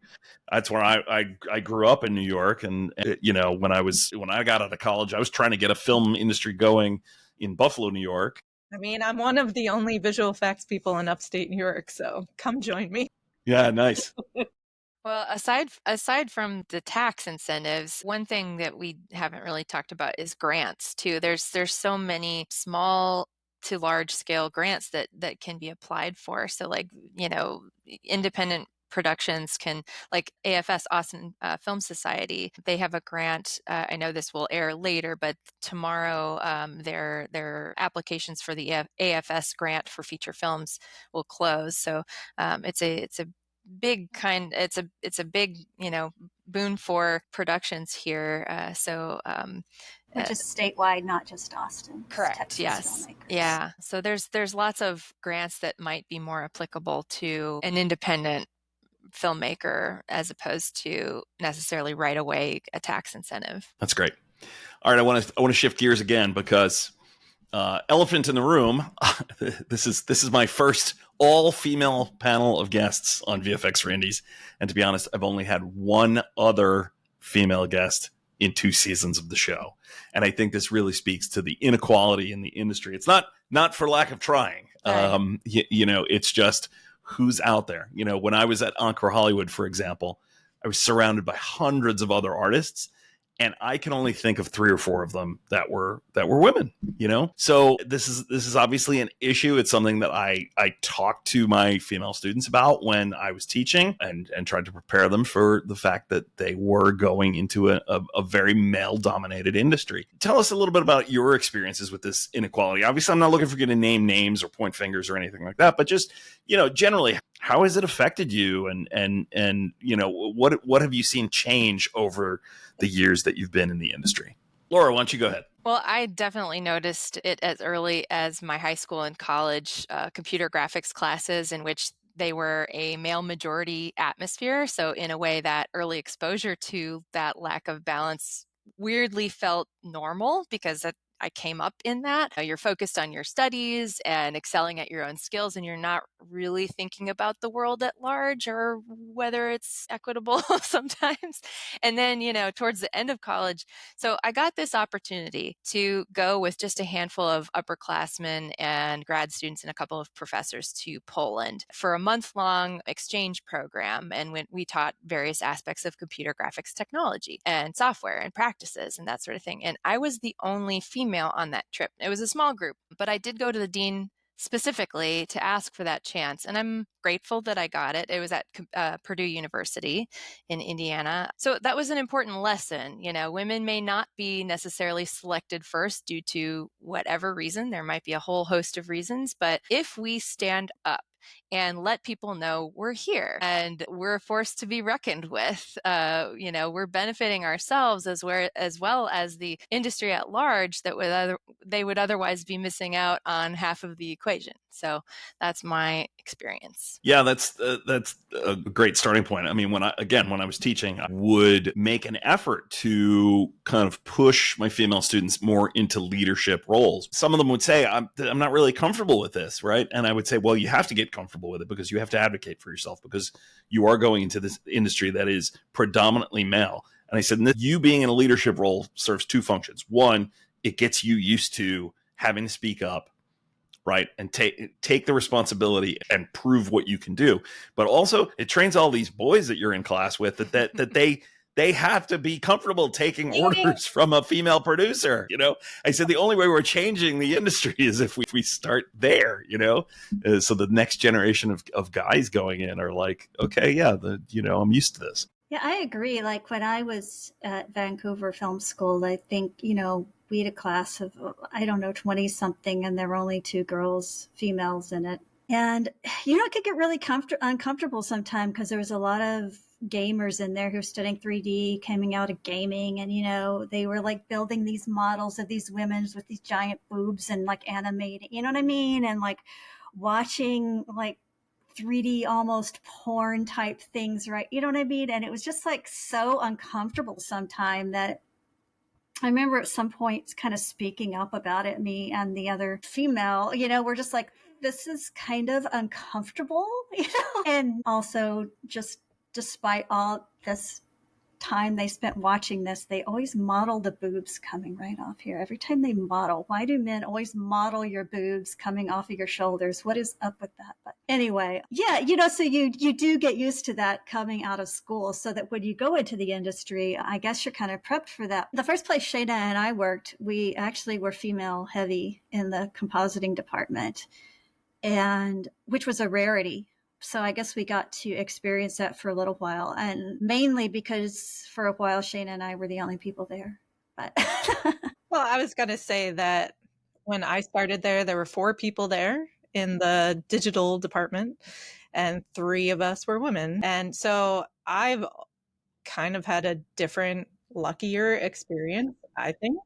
That's where I grew up in New York. And, when I got out of college, I was trying to get a film industry going in Buffalo, New York. I mean, I'm one of the only visual effects people in upstate New York, so come join me. Yeah, nice. Well, aside from the tax incentives, one thing that we haven't really talked about is grants too. There's so many small to large scale grants that can be applied for. So like, independent productions can, like AFS, Austin Film Society, they have a grant. I know this will air later, but tomorrow their applications for the AFS grant for feature films will close. So it's a big it's a big boon for productions here. Which is statewide, not just Austin. Correct. Yes. Yeah. So there's lots of grants that might be more applicable to an independent filmmaker as opposed to necessarily right away a tax incentive. That's great. All right, I want to shift gears again because elephant in the room. This is my first all female panel of guests on VFX for Indies. And to be honest, I've only had one other female guest in 2 seasons of the show. And I think this really speaks to the inequality in the industry. It's not for lack of trying. Right. It's just who's out there. When I was at Encore Hollywood, for example, I was surrounded by hundreds of other artists, and I can only think of 3 or 4 of them that were women. So this is obviously an issue. It's something that I talked to my female students about when I was teaching, and tried to prepare them for the fact that they were going into a very male dominated industry. Tell us a little bit about your experiences with this inequality. Obviously, I'm not looking for you to name names or point fingers or anything like that, but just generally, how has it affected you, and what have you seen change over the years that you've been in the industry? Laura, why don't you go ahead? Well, I definitely noticed it as early as my high school and college computer graphics classes, in which they were a male majority atmosphere. So in a way, that early exposure to that lack of balance weirdly felt normal, because I came up in that. You're focused on your studies and excelling at your own skills, and you're not really thinking about the world at large or whether it's equitable sometimes. And then, towards the end of college, so I got this opportunity to go with just a handful of upperclassmen and grad students and a couple of professors to Poland for a month-long exchange program. And when we taught various aspects of computer graphics technology and software and practices and that sort of thing. And I was the only female on that trip. It was a small group, but I did go to the dean specifically to ask for that chance. And I'm grateful that I got it. It was at Purdue University in Indiana. So that was an important lesson. Women may not be necessarily selected first due to whatever reason. There might be a whole host of reasons, but if we stand up and let people know we're here and we're a force to be reckoned with, we're benefiting ourselves as well as the industry at large, that they would otherwise be missing out on half of the equation. So that's my experience. Yeah, that's a great starting point. I mean, when I was teaching, I would make an effort to kind of push my female students more into leadership roles. Some of them would say, I'm not really comfortable with this, right? And I would say, well, you have to get comfortable with it, because you have to advocate for yourself, because you are going into this industry that is predominantly male. And I said, you being in a leadership role serves 2 functions. One, it gets you used to having to speak up, right, and take the responsibility and prove what you can do. But also, it trains all these boys that you're in class with that they have to be comfortable taking orders from a female producer. I said the only way we're changing the industry is if we start there. So the next generation of guys going in are like, okay, yeah, I'm used to this. Yeah, I agree. Like when I was at Vancouver Film School, I think, we had a class of, 20 something, and there were only 2 females in it. And, it could get really uncomfortable sometimes, because there was a lot of gamers in there who were studying 3D, coming out of gaming. And, they were like building these models of these women with these giant boobs and like animating, you know what I mean? And like watching like 3D almost porn type things, right? You know what I mean? And it was just like so uncomfortable sometimes that I remember at some point kind of speaking up about it, me and the other female, we're just like, this is kind of uncomfortable, and also just despite all this time they spent watching this, they always model the boobs coming right off here. Every time they model, why do men always model your boobs coming off of your shoulders? What is up with that? But anyway, yeah, so you do get used to that coming out of school, so that when you go into the industry, I guess you're kind of prepped for that. The first place Shaina and I worked, we actually were female heavy in the compositing department, and which was a rarity. So I guess we got to experience that for a little while, and mainly because for a while Shaina and I were the only people there. But Well, I was going to say that when I started there were 4 people there in the digital department, and 3 of us were women. And so I've kind of had a different, luckier experience, I think.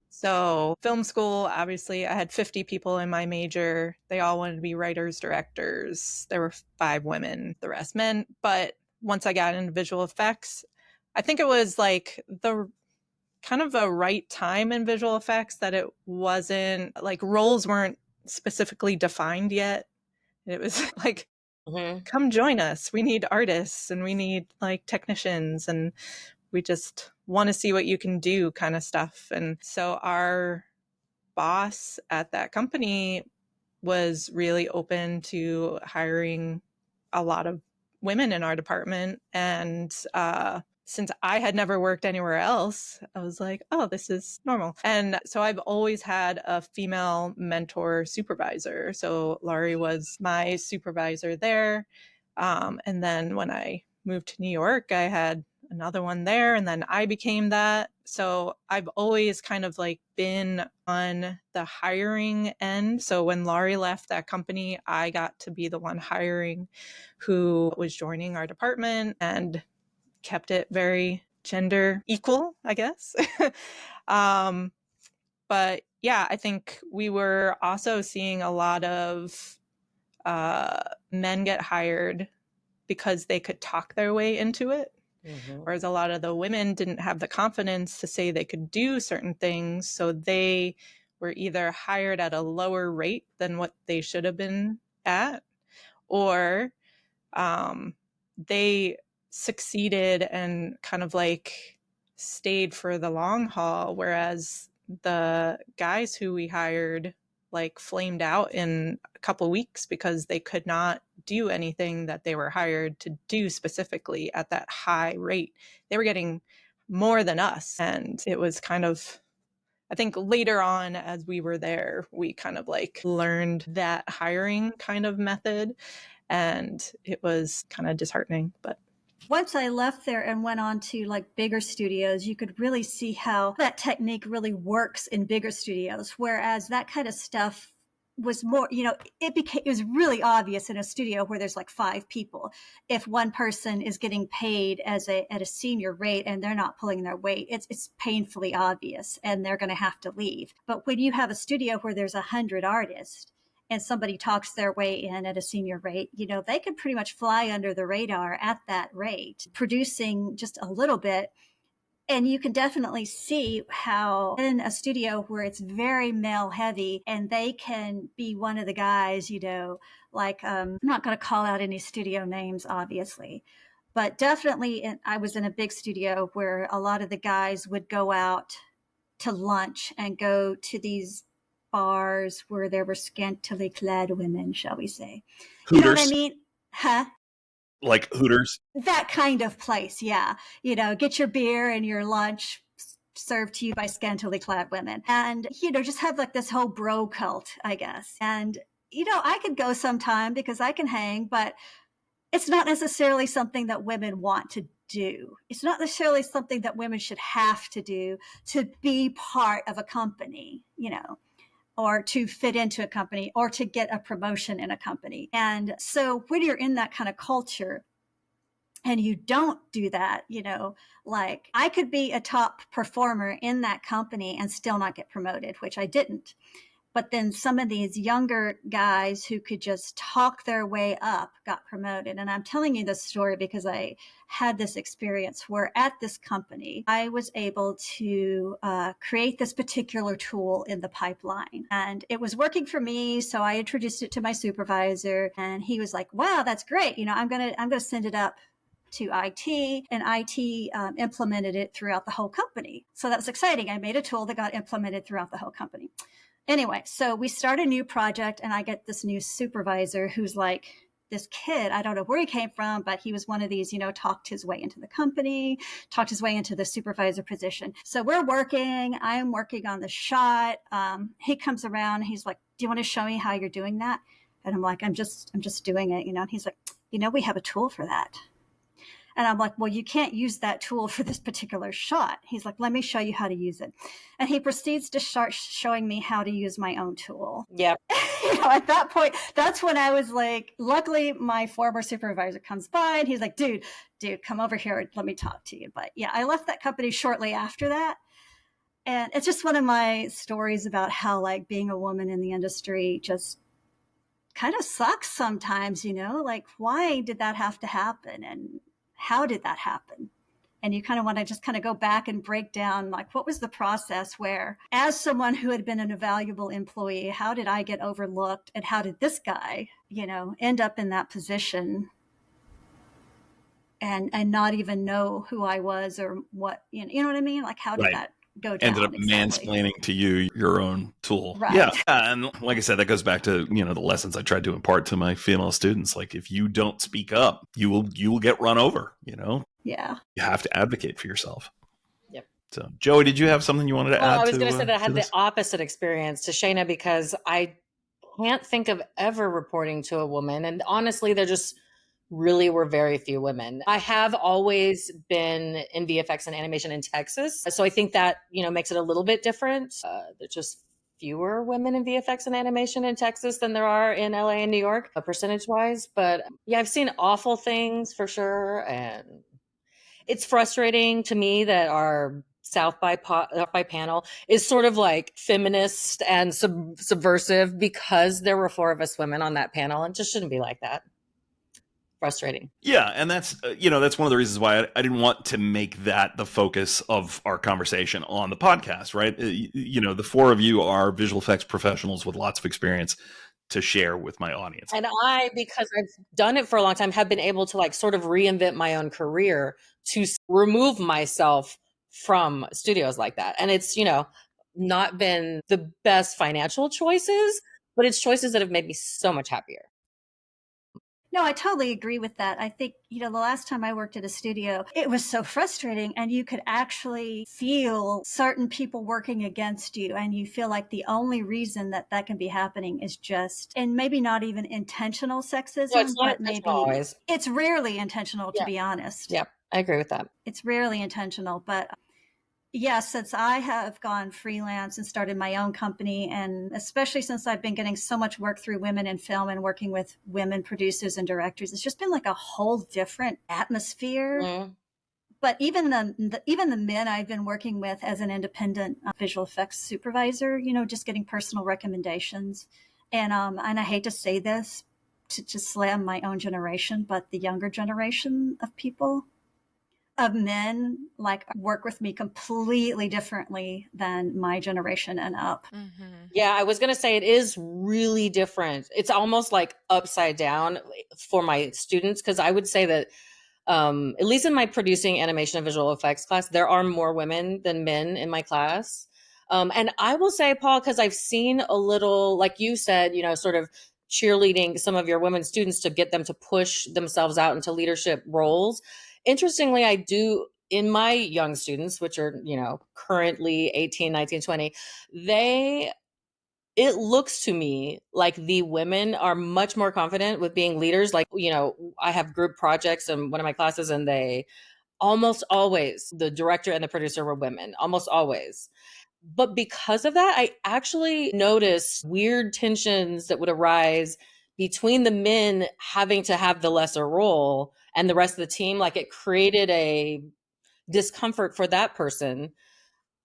So film school, obviously, I had 50 people in my major. They all wanted to be writers, directors. There were 5 women, the rest men. But once I got into visual effects, I think it was like the kind of a right time in visual effects, that it wasn't like roles weren't specifically defined yet It was like, Mm-hmm. come join us. We need artists and we need like technicians, and we just want to see what you can do kind of stuff. And so our boss at that company was really open to hiring a lot of women in our department. And since I had never worked anywhere else, I was like, oh, this is normal. And so I've always had a female mentor supervisor. So Laurie was my supervisor there. And then when I moved to New York, I had another one there, and then I became that. So I've always kind of like been on the hiring end. So when Laurie left that company, I got to be the one hiring who was joining our department and kept it very gender equal, I guess. But yeah, I think we were also seeing a lot of men get hired because they could talk their way into it. Mm-hmm. Whereas a lot of the women didn't have the confidence to say they could do certain things. So they were either hired at a lower rate than what they should have been at, or they succeeded and kind of like stayed for the long haul. Whereas the guys who we hired like flamed out in a couple of weeks because they could not do anything that they were hired to do specifically at that high rate. They were getting more than us. And it was kind of, I think later on as we were there, we kind of like learned that hiring kind of method, and it was kind of disheartening. But once I left there and went on to like bigger studios, you could really see how that technique really works in bigger studios. Whereas that kind of stuff was more, it was really obvious in a studio where there's like 5 people. If one person is getting paid at a senior rate and they're not pulling their weight, it's painfully obvious and they're going to have to leave. But when you have a studio where there's 100 artists, and somebody talks their way in at a senior rate, they could pretty much fly under the radar at that rate, producing just a little bit. And you can definitely see how in a studio where it's very male heavy and they can be one of the guys, like, I'm not going to call out any studio names, obviously, but definitely I was in a big studio where a lot of the guys would go out to lunch and go to these bars where there were scantily clad women, shall we say. Hooters. You know what I mean? Huh? Like Hooters? That kind of place, yeah. Get your beer and your lunch served to you by scantily clad women. And, just have like this whole bro cult, I guess. And, I could go sometime because I can hang, but it's not necessarily something that women want to do. It's not necessarily something that women should have to do to be part of a company, or to fit into a company or to get a promotion in a company. And so when you're in that kind of culture and you don't do that, like I could be a top performer in that company and still not get promoted, which I didn't. But then some of these younger guys who could just talk their way up got promoted. And I'm telling you this story because I had this experience where at this company, I was able to create this particular tool in the pipeline. And it was working for me. So I introduced it to my supervisor and he was like, wow, that's great. I'm going to send it up to IT, and IT implemented it throughout the whole company. So that was exciting. I made a tool that got implemented throughout the whole company. Anyway, so we start a new project and I get this new supervisor who's like this kid. I don't know where he came from, but he was one of these, talked his way into the company, talked his way into the supervisor position. So we're working. I'm working on the shot. He comes around. He's like, do you want to show me how you're doing that? And I'm like, I'm just doing it, And he's like, we have a tool for that. And I'm like, well, you can't use that tool for this particular shot. He's like, let me show you how to use it. And he proceeds to start showing me how to use my own tool. Yeah. At that point, that's when I was like, luckily my former supervisor comes by and he's like, dude, come over here and let me talk to you. But yeah, I left that company shortly after that. And it's just one of my stories about how like being a woman in the industry just kind of sucks sometimes, like why did that have to happen? And how did that happen? And you kind of want to just kind of go back and break down, like, what was the process where, as someone who had been an invaluable employee, how did I get overlooked? And how did this guy, end up in that position and not even know who I was or what, you know what I mean? Like, how did Right. that go down? Ended up exactly? mansplaining to you your own tool. Right. Yeah. And like I said, that goes back to, the lessons I tried to impart to my female students. Like, if you don't speak up, you will get run over, Yeah. You have to advocate for yourself. Yep. So, Joey, did you have something you wanted to add? I was going to say that I had the opposite experience to Shaina, because I can't think of ever reporting to a woman. And honestly, there just really were very few women. I have always been in VFX and animation in Texas. So I think that, makes it a little bit different. There's just fewer women in VFX and animation in Texas than there are in LA and New York, percentage wise. But yeah, I've seen awful things for sure. And it's frustrating to me that our South by panel is sort of like feminist and subversive, because there were 4 of us women on that panel, and just shouldn't be like that. Frustrating. Yeah, and that's that's one of the reasons why I didn't want to make that the focus of our conversation on the podcast, right? The 4 of you are visual effects professionals with lots of experience to share with my audience. And I, because I've done it for a long time, have been able to like sort of reinvent my own career to remove myself from studios like that. And it's, not been the best financial choices, but it's choices that have made me so much happier. No, I totally agree with that. I think, the last time I worked at a studio, it was so frustrating, and you could actually feel certain people working against you, and you feel like the only reason that can be happening is just, and maybe not even intentional sexism, No, it's not but maybe always. It's rarely intentional, to be honest. Yeah, I agree with that. It's rarely intentional, but yes, since I have gone freelance and started my own company, and especially since I've been getting so much work through women in film and working with women producers and directors, it's just been like a whole different atmosphere. Mm. But even the men I've been working with as an independent visual effects supervisor, just getting personal recommendations. And I hate to say this to just slam my own generation, but the younger generation of people, of men, like, work with me completely differently than my generation and up. Mm-hmm. Yeah, I was going to say it is really different. It's almost like upside down for my students, because I would say that at least in my producing animation and visual effects class, there are more women than men in my class. And I will say, Paul, because I've seen a little, like you said, sort of cheerleading some of your women students to get them to push themselves out into leadership roles. Interestingly, I do in my young students, which are, currently 18, 19, 20, it looks to me like the women are much more confident with being leaders. Like, I have group projects in one of my classes, and they almost always, the director and the producer were women, almost always. But because of that, I actually noticed weird tensions that would arise between the men having to have the lesser role and the rest of the team. Like, it created a discomfort for that person,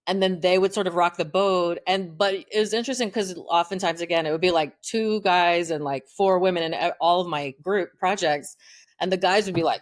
and then they would sort of rock the boat. But it was interesting because oftentimes, again, it would be like 2 guys and like 4 women in all of my group projects, and the guys would be like,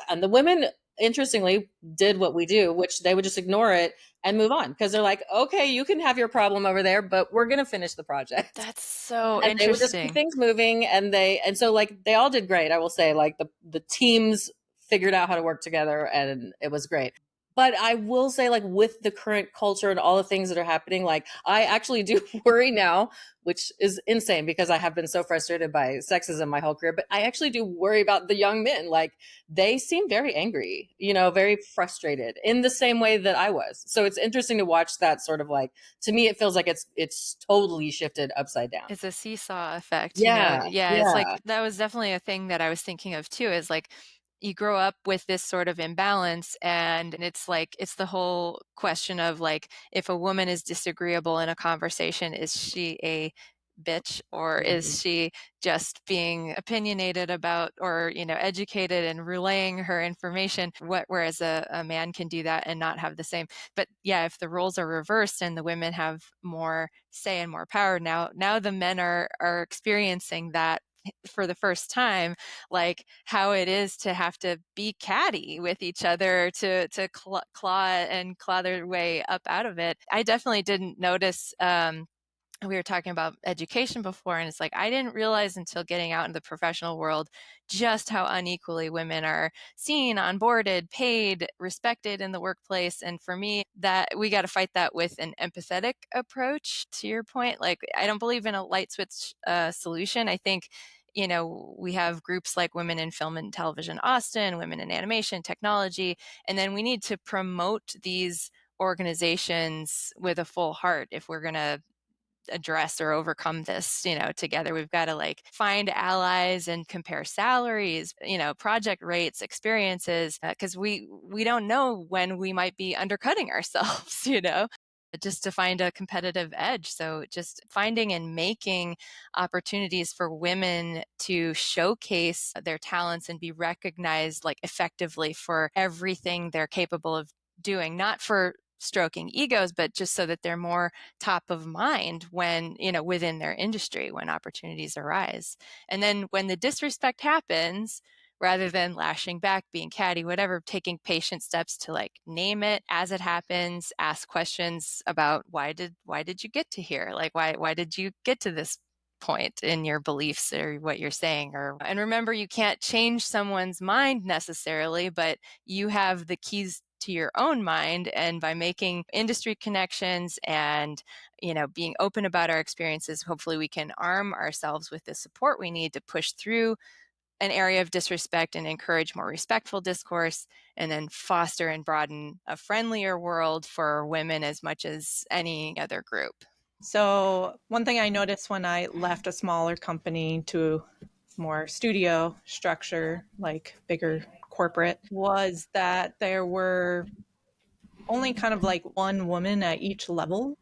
and the women, interestingly, did what we do, which they would just ignore it and move on, because they're like, okay, you can have your problem over there, but we're gonna finish the project. That's so And they would just interesting. keep things moving, and so like they all did great. I will say, like the teams figured out how to work together, and it was great. But I will say, like, with the current culture and all the things that are happening, like, I actually do worry now, which is insane because I have been so frustrated by sexism my whole career. But I actually do worry about the young men. Like, they seem very angry, very frustrated in the same way that I was. So it's interesting to watch that sort of, like, to me, it feels like it's totally shifted upside down. It's a seesaw effect. Yeah. It's like, that was definitely a thing that I was thinking of too, is like, you grow up with this sort of imbalance, and it's like, it's the whole question of like, if a woman is disagreeable in a conversation, is she a bitch, or is she just being opinionated about, or educated and relaying her information, whereas a man can do that and not have the same. But yeah, if the roles are reversed and the women have more say and more power, now the men are experiencing that for the first time, like how it is to have to be catty with each other to claw their way up out of it. I definitely didn't notice. We were talking about education before, and it's like I didn't realize until getting out in the professional world just how unequally women are seen, onboarded, paid, respected in the workplace. And for me, that we got to fight that with an empathetic approach. To your point, like I don't believe in a light switch solution. I think we have groups like Women in Film and Television Austin, Women in Animation, Technology, and then we need to promote these organizations with a full heart if we're going to address or overcome this together. We've got to like find allies and compare salaries, project rates, experiences, because we don't know when we might be undercutting ourselves, just to find a competitive edge. So just finding and making opportunities for women to showcase their talents and be recognized like effectively for everything they're capable of doing, not for stroking egos, but just so that they're more top of mind when, within their industry, when opportunities arise. And then when the disrespect happens, rather than lashing back, being catty, whatever, taking patient steps to like name it as it happens, ask questions about why did you get to here? Like, why did you get to this point in your beliefs or what you're saying? And remember, you can't change someone's mind necessarily, but you have the keys to your own mind. And by making industry connections and, being open about our experiences, hopefully we can arm ourselves with the support we need to push through an area of disrespect and encourage more respectful discourse, and then foster and broaden a friendlier world for women as much as any other group. So one thing I noticed when I left a smaller company to more studio structure, like bigger corporate, was that there were only kind of like one woman at each level.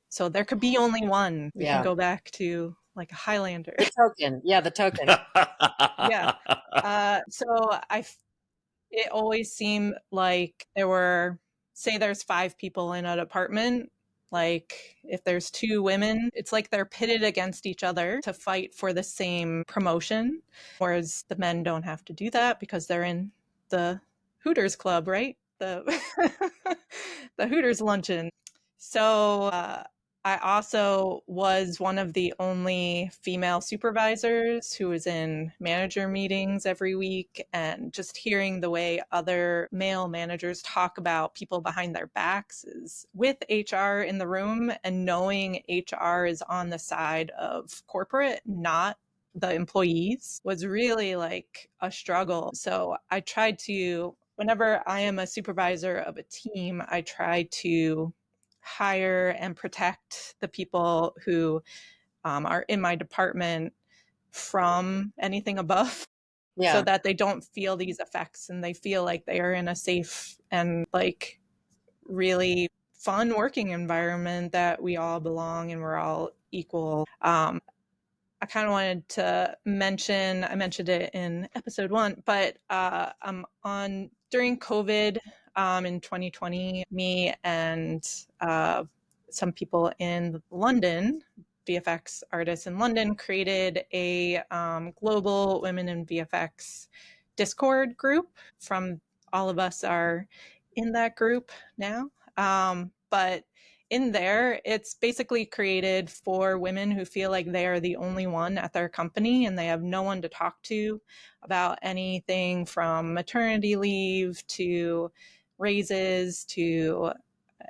So there could be only one. We can go back to like a Highlander. The token. Yeah, the token. Yeah. So it always seemed like there were, say there's 5 people in a department. Like if there's 2 women, it's like they're pitted against each other to fight for the same promotion. Whereas the men don't have to do that because they're in the Hooters Club, right? The Hooters luncheon. So I also was one of the only female supervisors who was in manager meetings every week, and just hearing the way other male managers talk about people behind their backs is with HR in the room, and knowing HR is on the side of corporate, not the employees, was really like a struggle. So I tried to, whenever I am a supervisor of a team, I try to hire and protect the people who are in my department from anything above, so that they don't feel these effects and they feel like they are in a safe and like really fun working environment that we all belong and we're all equal. I kind of wanted to mention, I mentioned it in episode 1, but during COVID in 2020, me and some people in London, VFX artists in London, created a global Women in VFX Discord group. From all of us are in that group now. But in there, it's basically created for women who feel like they are the only one at their company and they have no one to talk to about anything from maternity leave to raises to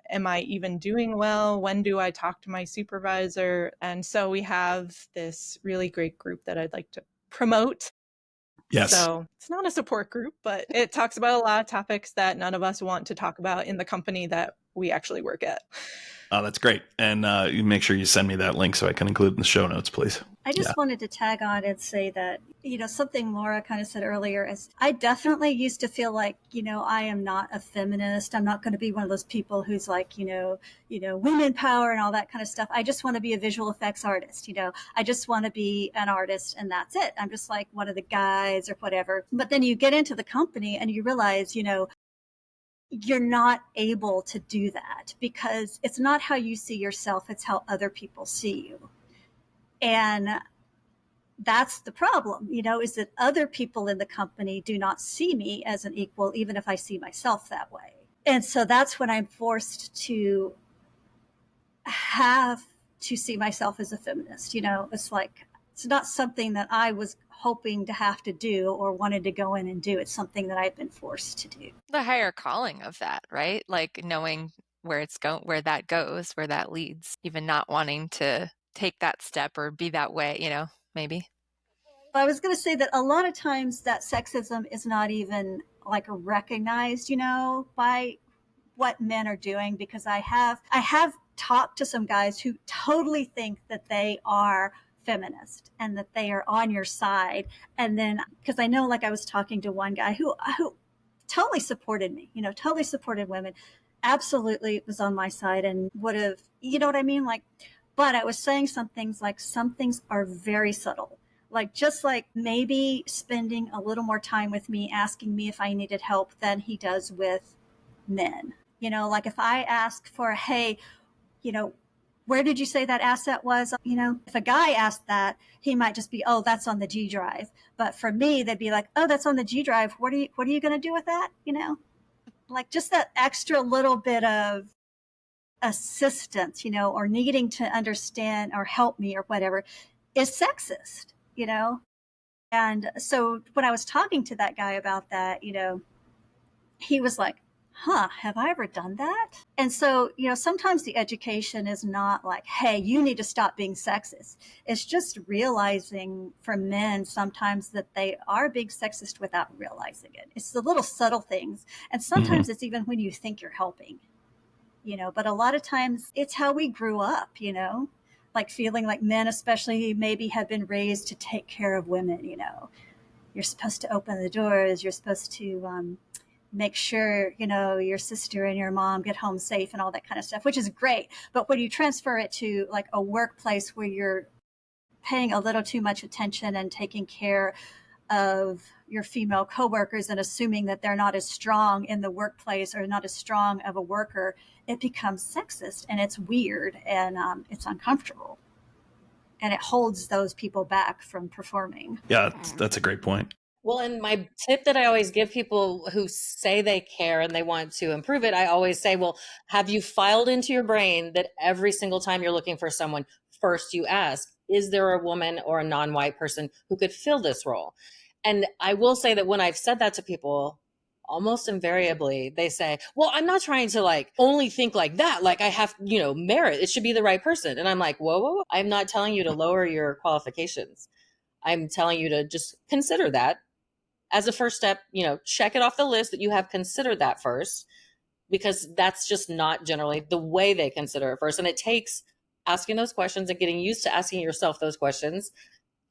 am I even doing well? When do I talk to my supervisor? And so we have this really great group that I'd like to promote. Yes. So it's not a support group, but it talks about a lot of topics that none of us want to talk about in the company that we actually work at. Oh, that's great. And you make sure you send me that link so I can include it in the show notes, please. I just wanted to tag on and say that, something Laura kind of said earlier is I definitely used to feel like, I am not a feminist. I'm not going to be one of those people who's like, women power and all that kind of stuff. I just want to be a visual effects artist. I just want to be an artist and that's it. I'm just like one of the guys or whatever. But then you get into the company and you realize, you're not able to do that because it's not how you see yourself. It's how other people see you. And that's the problem, is that other people in the company do not see me as an equal, even if I see myself that way. And so that's when I'm forced to have to see myself as a feminist. It's like, it's not something that I was hoping to have to do or wanted to go in and do. It's something that I've been forced to do. The higher calling of that, right? Like knowing where it's going, where that goes, where that leads, even not wanting to take that step or be that way, maybe. I was going to say that a lot of times that sexism is not even like recognized, by what men are doing, because I have talked to some guys who totally think that they are feminist and that they are on your side. And then, because I know, like, I was talking to one guy who totally supported me, totally supported women, absolutely was on my side and would have, you know what I mean? Like, but I was saying some things are very subtle. Like, just like maybe spending a little more time with me, asking me if I needed help than he does with men. Like if I ask for, hey, where did you say that asset was? If a guy asked that, he might just be, oh, that's on the G drive. But for me, they'd be like, oh, that's on the G drive. What are you going to do with that? Like just that extra little bit of assistance, or needing to understand or help me or whatever is sexist, And so when I was talking to that guy about that, he was like, have I ever done that? And so, sometimes the education is not like, hey, you need to stop being sexist. It's just realizing for men sometimes that they are being sexist without realizing it. It's the little subtle things. And sometimes it's even when you think you're helping, but a lot of times it's how we grew up, like feeling like men especially maybe have been raised to take care of women, You're supposed to open the doors. You're supposed to make sure, your sister and your mom get home safe and all that kind of stuff, which is great. But when you transfer it to like a workplace where you're paying a little too much attention and taking care of your female coworkers and assuming that they're not as strong in the workplace or not as strong of a worker, it becomes sexist and it's weird and it's uncomfortable. And it holds those people back from performing. Yeah, that's a great point. Well, and my tip that I always give people who say they care and they want to improve it, I always say, well, have you filed into your brain that every single time you're looking for someone, first you ask, is there a woman or a non-white person who could fill this role? And I will say that when I've said that to people, almost invariably, they say, well, I'm not trying to like only think like that. Like I have, merit. It should be the right person. And I'm like, whoa. I'm not telling you to lower your qualifications. I'm telling you to just consider that. As a first step, check it off the list that you have considered that first, because that's just not generally the way they consider it first. And it takes asking those questions and getting used to asking yourself those questions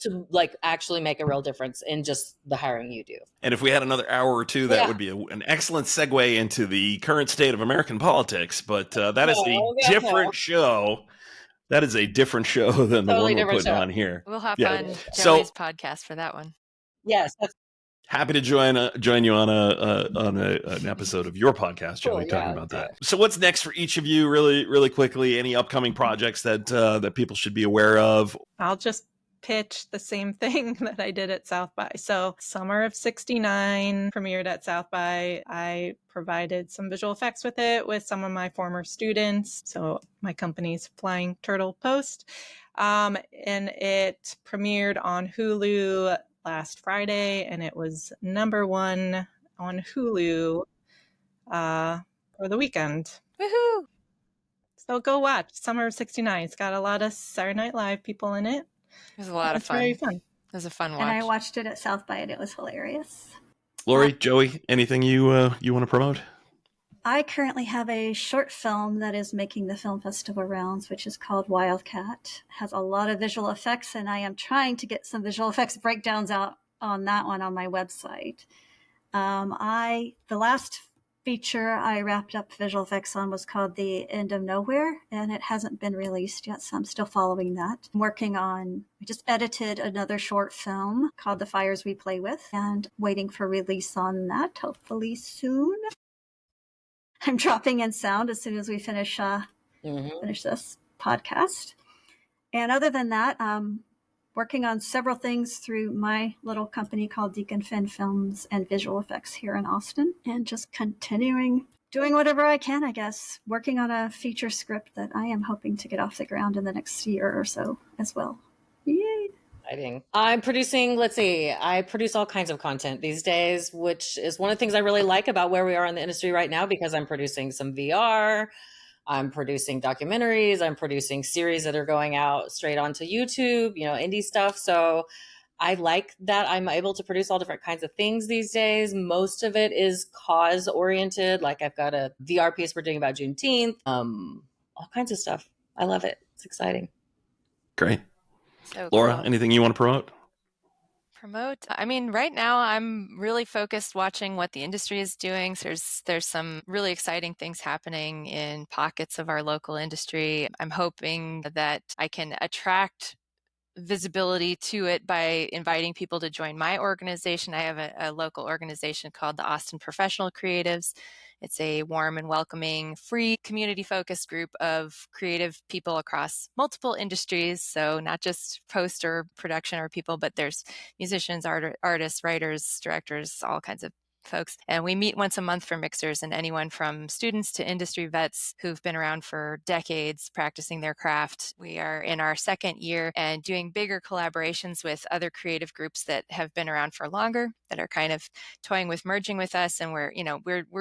to like actually make a real difference in just the hiring you do. And if we had another hour or two, that would be an excellent segue into the current state of American politics. But that is a different show. That is a different show than the one we're putting on here. We'll hop on Joey's podcast for that one. Yes, that's happy to join you on an episode of your podcast, Joey, talking about that. So what's next for each of you, really quickly? Any upcoming projects that people should be aware of? I'll just pitch the same thing that I did at South by. So Summer of 69 premiered at South by. I provided some visual effects with it with some of my former students. So my company's Flying Turtle Post. And it premiered on Hulu last Friday, and it was #1 on Hulu for the weekend. Woohoo! So go watch Summer of 69. It's got a lot of Saturday Night Live people in it. It was a lot of fun. Very fun. It was a fun watch. And I watched it at South by, and it was hilarious. Laurie, Joey, anything you want to promote? I currently have a short film that is making the film festival rounds, which is called Wildcat. It has a lot of visual effects, and I am trying to get some visual effects breakdowns out on that one on my website. The last feature I wrapped up visual effects on was called The End of Nowhere, and it hasn't been released yet, so I'm still following that. I just edited another short film called The Fires We Play With, and waiting for release on that, hopefully soon. I'm dropping in sound as soon as we finish this podcast. And other than that, working on several things through my little company called Deacon Finn Films and Visual Effects here in Austin, and just continuing doing whatever I can, I guess, working on a feature script that I am hoping to get off the ground in the next year or so as well. Yay! Exciting. I'm producing, I produce all kinds of content these days, which is one of the things I really like about where we are in the industry right now, because I'm producing some VR, I'm producing documentaries, I'm producing series that are going out straight onto YouTube, indie stuff. So I like that I'm able to produce all different kinds of things these days. Most of it is cause oriented. Like I've got a VR piece we're doing about Juneteenth, all kinds of stuff. I love it. It's exciting. Great. So Laura, cool. anything you want to promote? Right now I'm really focused watching what the industry is doing. So there's some really exciting things happening in pockets of our local industry. I'm hoping that I can attract visibility to it by inviting people to join my organization. I have a local organization called the Austin Professional Creatives. It's a warm and welcoming, free, community-focused group of creative people across multiple industries. So not just post or production or people, but there's musicians, artists, writers, directors, all kinds of folks. And we meet once a month for mixers, and anyone from students to industry vets who've been around for decades practicing their craft. We are in our second year and doing bigger collaborations with other creative groups that have been around for longer, that are kind of toying with merging with us. And we're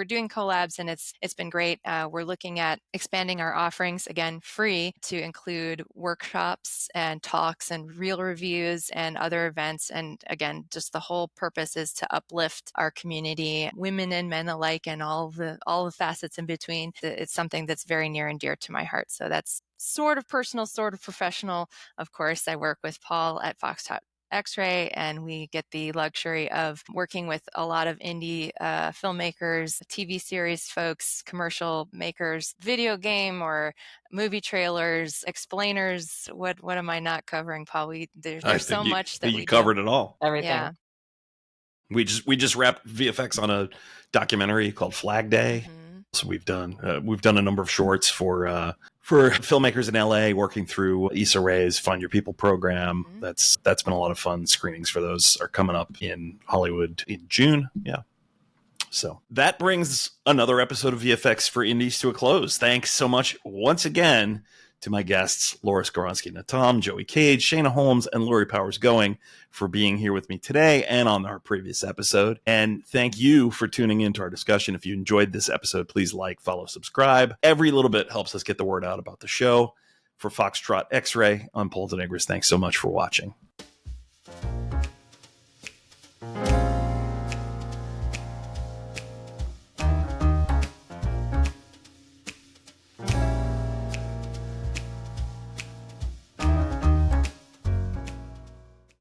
doing collabs, and it's been great. We're looking at expanding our offerings, again, free, to include workshops and talks and reel reviews and other events. And again, just the whole purpose is to uplift our community, women and men alike, and all the facets in between. It's something that's very near and dear to my heart. So that's sort of personal, sort of professional. Of course, I work with Paul at Foxtrot X-Ray, and we get the luxury of working with a lot of indie filmmakers, TV series folks, commercial makers, video game or movie trailers, explainers. What am I not covering, Paul? There's so much that you covered it all. Everything. Yeah. We just wrapped VFX on a documentary called Flag Day. Mm-hmm. So we've done a number of shorts for filmmakers in LA, working through Issa Rae's Find Your People program. Mm-hmm. That's been a lot of fun. Screenings for those are coming up in Hollywood in June. Yeah. So that brings another episode of VFX for Indies to a close. Thanks so much once again to my guests, Laura Skowronski Nattam, Joey Cade, Shaina Holmes, and Laurie Powers Going, for being here with me today and on our previous episode. And thank you for tuning into our discussion. If you enjoyed this episode, please like, follow, subscribe. Every little bit helps us get the word out about the show. For Foxtrot X-Ray, I'm Paul DeNigris. Thanks so much for watching.